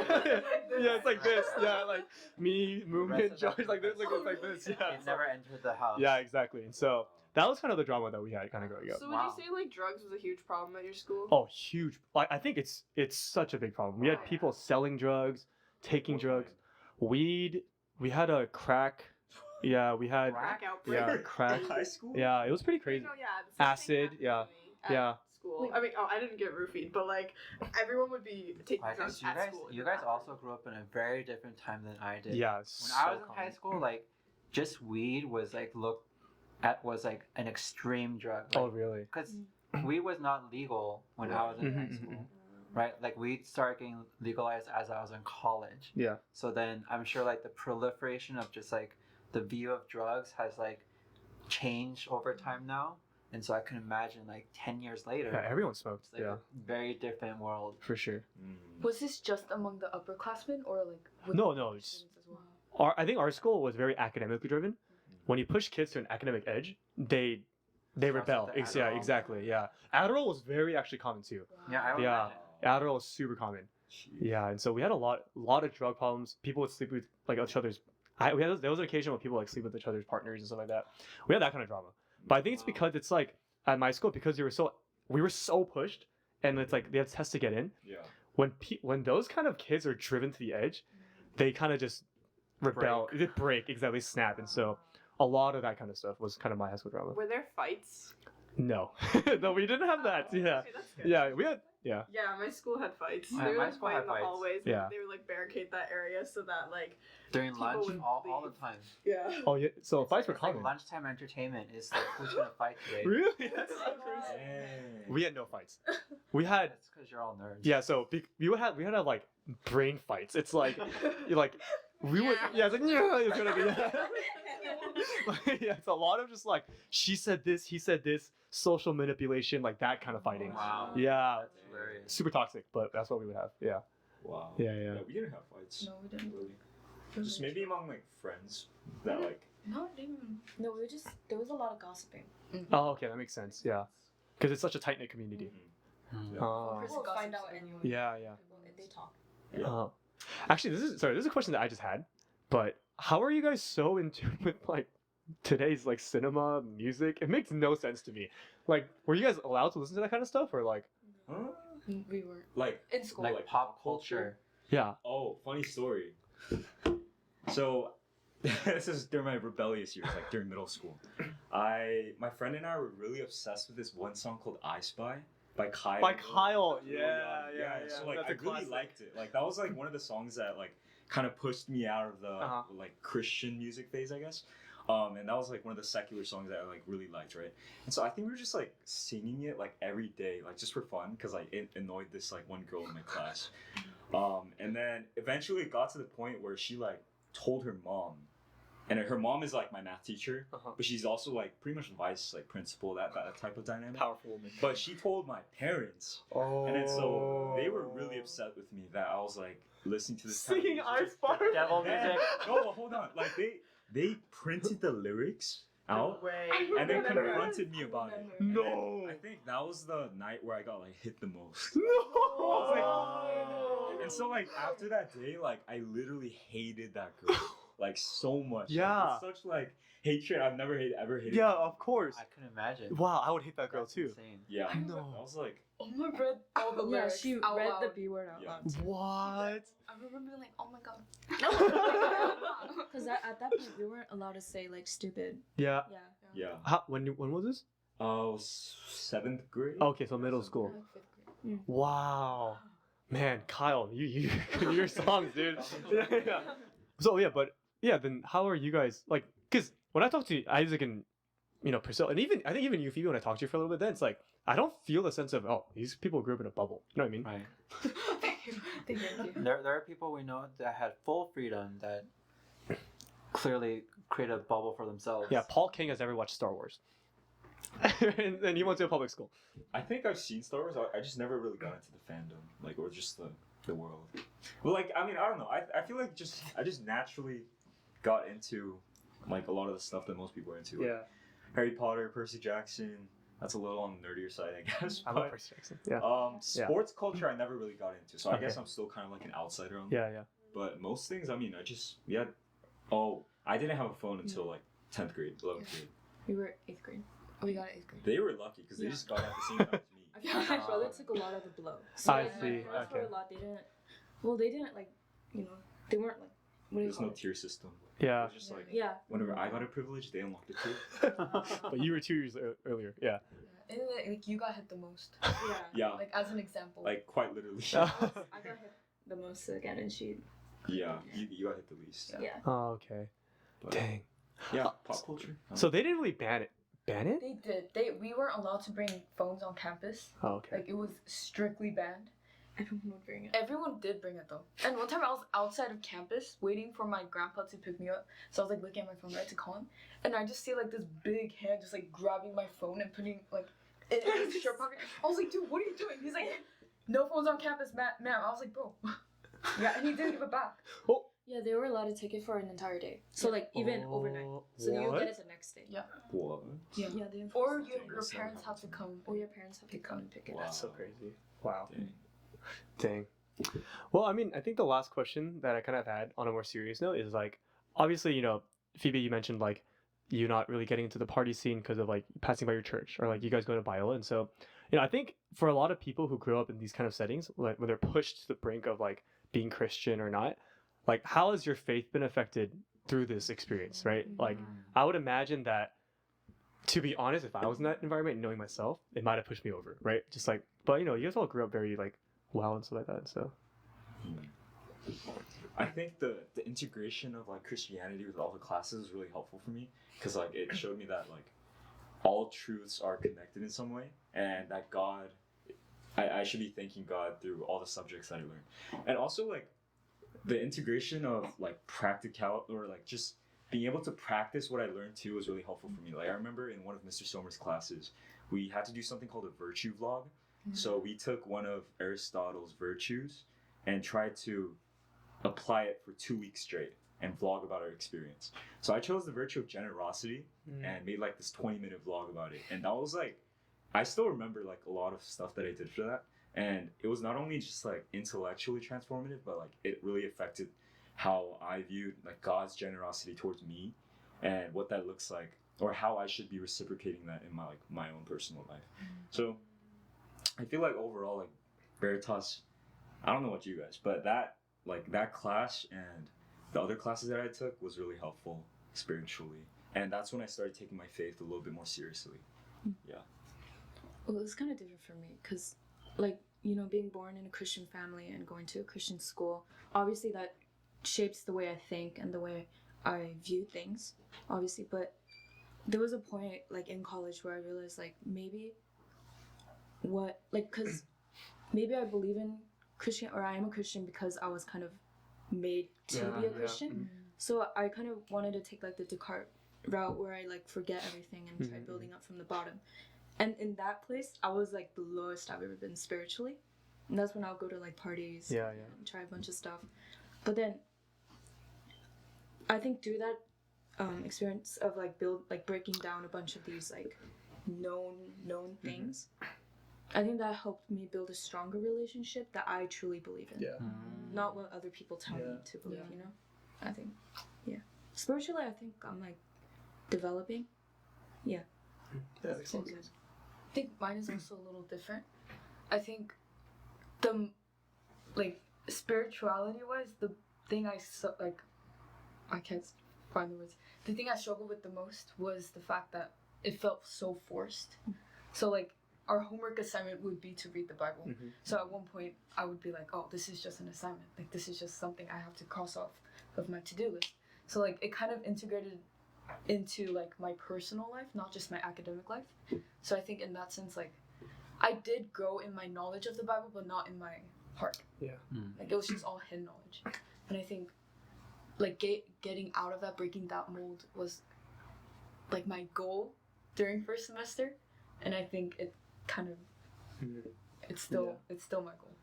Yeah, it's like this. Yeah, like me, Moomin, Josh, like this, it's like this. Yeah. They never entered the house. Yeah, exactly. And so that was kind of the drama that we had kind of growing up. So would you say like drugs was a huge problem at your school? Oh, huge. Like I think it's such a big problem. We had people selling drugs, taking drugs, weed. We had a crack. Yeah, we had Crack outbreak. yeah, crack. High school? Yeah, it was pretty crazy. No, yeah, the same thing Acid, happened to yeah, me at yeah. School. I mean, I didn't get roofied, but like everyone would be taking I drugs guess at school. you guys also grew up in a very different time than I did. Yeah. When so I was in common. high school, like just weed was like was like an extreme drug. Oh really? Because weed was not legal when I was in high Mhm, school, right? Like weed started getting legalized as I was in college. Yeah. So then I'm sure like the proliferation of just like the view of drugs has like changed over time now. And so I can imagine like 10 years later, Yeah, everyone smoked. it's like Yeah, a very different world. for sure. Was this just among the upperclassmen or like? with No, the no, it's- students as well? I think our school was very academically driven. When you push kids to an academic edge, they Starts rebel. with the Yeah, Adderall. exactly. Yeah, Adderall was very actually common too. Yeah, I would Yeah. imagine. Adderall is super common. Yeah, and so we had a lot of drug problems. People would sleep with like each other's. There was an occasion when people like sleep with each other's partners and stuff like that. We had that kind of drama. But I think it's because it's like at my school because we were so pushed, and it's like they have tests to get in. Yeah. When those kind of kids are driven to the edge, they kind of just rebel. They break exactly, snap, and so a lot of that kind of stuff was kind of my high school drama. Were there fights? No, no, we didn't have that. Yeah, Okay, that's good. yeah, we had. Yeah. Yeah, my school had fights. Yeah, They would my like school fight had in the fights. hallways. Yeah. And they would like barricade that area so that like During People lunch, would all the leave. time. yeah. Oh yeah. So fights were It's like common. lunchtime entertainment is like who's gonna fight today. Really? That's so crazy. Dang. We had no fights. We had That's because you're all nerds. yeah. So we would have like brain fights. It's like you're like we would yeah. It's like yeah. It's gonna be yeah. It's a lot of just like she said this, he said this, social manipulation, like that kind of fighting. Wow. Yeah. That's hilarious. Super toxic, but that's what we would have. Yeah. Wow. Yeah. We didn't have fights. No, we didn't. Really. Just maybe among like friends that like. No, it didn't. No, we were just there was a lot of gossiping. Oh, okay, that makes sense. Yeah. Because it's such a tight knit community. Hmm. Yeah. Oh. We'll find out anyway. Yeah. They talk. Actually, this is a question that I just had. But how are you guys so in tune with like today's like cinema, music? It makes no sense to me. Like, were you guys allowed to listen to that kind of stuff, or like? Huh? We were Like. In school. Like Like pop culture. Yeah. Oh, funny story. So, this is during my rebellious years, like during middle school. My friend and I were really obsessed with this one song called "I Spy" by Kyle. By Kyle. Really Yeah. So like, That's I a really classic. liked it. Like that was like one of the songs that like kind of pushed me out of the Uh-huh. like Christian music phase, I guess. And that was like one of the secular songs that I like really liked, right? And so I think we were just like singing it like every day, like just for fun, because like it annoyed this like one girl in my class. And then eventually it got to the point where she like told her mom, and her mom is like my math teacher, Uh-huh. but she's also like pretty much vice like principal, that type of dynamic. Powerful woman. But she told my parents, Oh. and then so they were really upset with me that I was like listening to this Singing kind "I of Spy." Devil music. music. No, but hold on. Like they printed the lyrics out Way. and then remember. confronted me about it. No. I think that was the night where I got like hit the most. No. And so like after that day, like I literally hated that girl like so much. Like, Yeah. it's such like hatred I've never ever hated. Yeah, of course. I can imagine. Wow, I would hate that girl That's too. Insane. Yeah. I know. I was like, Omar read all the Yeah, lyrics she out read loud. the B word out Yeah. loud. What? I remember being like, oh my god. Because at that point we weren't allowed to say like stupid. Yeah. Yeah. yeah. When was this? I was 7th grade. Okay, so middle school. Like 5th grade. Wow. Man, Kyle, you your songs, dude. Yeah. So yeah, but yeah, then how are you guys like? Because when I talk to Isaac and Priscilla, and even I think even you, Phoebe, when I talk to you for a little bit, then it's like I don't feel the sense of these people grew up in a bubble. You know what I mean? Right. Thank you. There are people we know that had full freedom that clearly created a bubble for themselves. Yeah, Paul King has never watched Star Wars, and he went to a public school. I think I've seen Star Wars. I just never really got into the fandom, like, or just the world. But like, I mean, I don't know. I feel like I just naturally got into like a lot of the stuff that most people are into. Like Harry Potter, Percy Jackson. That's a little on the nerdier side, I guess. I love Percy Jackson. Yeah. Sports culture, I never really got into, so I guess I'm still kind of like an outsider on that. Yeah. But most things, I mean, Oh, I didn't have a phone until like 10th grade, 11th grade. We were 8th grade. We got 8th grade. They were lucky because they just got it at the same time as me. I feel like my brother took a lot of the blow. So I like, see. My parents Okay. were a lot. They didn't like, they weren't like, what do you There's call no it? tier system. Yeah. It was just like, Yeah. whenever I got a privilege, they unlocked it too. But you were 2 years earlier. Yeah. And like you got hit the most. Yeah. Yeah, Like as an example. like quite literally. I got hit the most again, and she. Yeah, you got hit the least. Yeah. Oh, okay. But, Dang. Yeah, pop culture. So they didn't really ban it. Ban it? They did. We weren't allowed to bring phones on campus. Oh, okay. Like it was strictly banned. Everyone would bring it. Everyone did bring it though. And one time I was outside of campus waiting for my grandpa to pick me up. So I was like looking at my phone right to call him. And I just see like this big hand just like grabbing my phone and putting like it in his shirt pocket. I was like, dude, what are you doing? He's like, no phones on campus, ma'am. I was like, bro. Yeah, and he didn't give it back. Oh. Yeah, they were allowed to take it for an entire day. So like even overnight. So you what? get it the next day. Yeah. What? Yeah. They enforced Or it. your parents have to come. Or your parents have to come and pick it Wow. up. That's so crazy. Wow. Dang. Dang. Well, I mean, I think the last question that I kind of had on a more serious note is like, obviously, Phoebe, you mentioned like you not really getting into the party scene because of like passing by your church or like you guys go to Biola. And so, I think for a lot of people who grow up in these kind of settings, like when they're pushed to the brink of like being Christian or not, like how has your faith been affected through this experience, right? Like I would imagine that, to be honest, if I was in that environment knowing myself, it might have pushed me over, right? Just like, but you guys all grew up very like well and stuff like that, so. I think the integration of like Christianity with all the classes was really helpful for me because like it showed me that like all truths are connected in some way and that God, I should be thanking God through all the subjects that I learned. And also like the integration of like practical or like just being able to practice what I learned too was really helpful for me. Like I remember in one of Mr. Somer's classes, we had to do something called a virtue vlog. So we took one of Aristotle's virtues and tried to apply it for 2 weeks straight and vlog about our experience. So I chose the virtue of generosity and made like this 20-minute vlog about it. And that was like, I still remember like a lot of stuff that I did for that. And it was not only just like intellectually transformative, but like it really affected how I viewed like God's generosity towards me and what that looks like or how I should be reciprocating that in my own personal life. So I feel like overall like Veritas, I don't know what you guys, but that class and the other classes that I took was really helpful spiritually. And that's when I started taking my faith a little bit more seriously. Yeah. Well, it was kind of different for me because, like, being born in a Christian family and going to a Christian school, obviously that shapes the way I think and the way I view things, obviously. But there was a point, like, in college where I realized, like, maybe because maybe I believe in Christian, or I am a Christian because I was kind of made to be a Christian. So I kind of wanted to take like the Descartes route where I like forget everything and try building up from the bottom. And in that place, I was like the lowest I've ever been spiritually. And that's when I'll go to like parties and try a bunch of stuff. But then I think through that experience of like breaking down a bunch of these like known things, I think that helped me build a stronger relationship that I truly believe in. Yeah. Not what other people tell me to believe, I think, spiritually, I think I'm like developing. Yeah. I think mine is also a little different. I think the spirituality wise, the thing I can't find the words. The thing I struggled with the most was the fact that it felt so forced. So like our homework assignment would be to read the Bible. So at one point I would be like, oh, this is just an assignment. Like this is just something I have to cross off of my to-do list. So like it kind of integrated into like my personal life, not just my academic life. So I think in that sense, like I did grow in my knowledge of the Bible, but not in my heart. Yeah. Like it was just all hidden knowledge. And I think like getting out of that, breaking that mold was like my goal during first semester, and I think it kind of it's still my goal.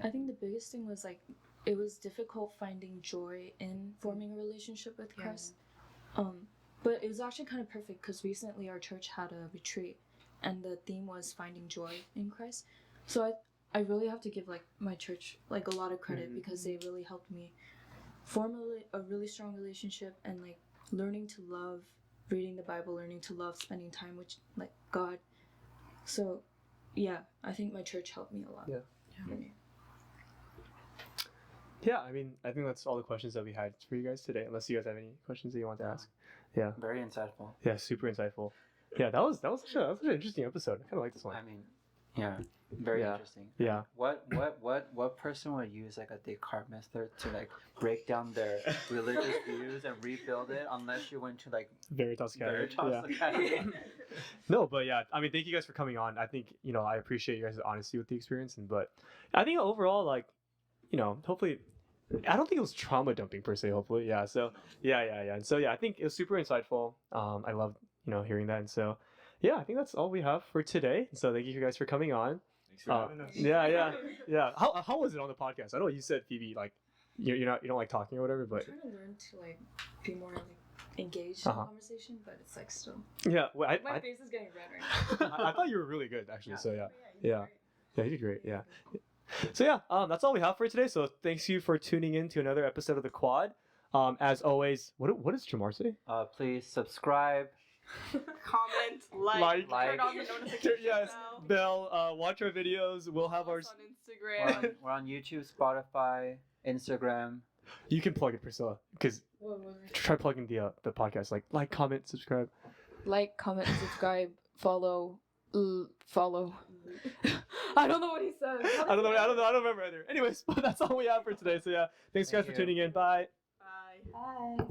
I think the biggest thing was like it was difficult finding joy in forming a relationship with Christ. But it was actually kind of perfect because recently our church had a retreat and the theme was finding joy in Christ. So I really have to give like my church like a lot of credit because they really helped me form a really strong relationship and like learning to love reading the Bible, learning to love spending time with like God. So yeah, I think my church helped me a lot. Yeah, I mean, I think that's all the questions that we had for you guys today. Unless you guys have any questions that you want to ask. Yeah. Very insightful. Yeah, super insightful. Yeah, that was such an interesting episode. I kind of like this one. I mean, yeah, very interesting. Yeah. What person would use like a Descartes method to like break down their religious views and rebuild it unless you went to like Veritas Academy. Academy. No, but yeah, I mean, thank you guys for coming on. I think, I appreciate you guys' honesty with the experience, but I think overall, like, hopefully, I don't think it was trauma dumping per se, hopefully. Yeah. So yeah. And so, yeah, I think it was super insightful. I loved, hearing that. And so, yeah, I think that's all we have for today. So thank you guys for coming on. Thanks for having us. Yeah. How was it on the podcast? I know you said, Phoebe, like, you don't like talking or whatever, but. I'm trying to learn to like be more like engaged in conversation, but it's like still. Yeah. Well, my face is getting red right now. I thought you were really good, actually. So yeah. Yeah, you did great. Yeah. So yeah, that's all we have for today. So thanks you for tuning in to another episode of The Quad. As always, what does Jamar say? Please subscribe, Comment, Like. turn on the notification bell. Watch our videos. We'll have Follow our. us on Instagram. We're on YouTube, Spotify, Instagram. You can plug it, Priscilla, because try plugging the podcast. Like, comment, subscribe. Like, comment, subscribe, follow. I don't know what he says. I don't remember either. Anyways, but that's all we have for today. So yeah, thanks guys for tuning in. Bye. Bye. Bye.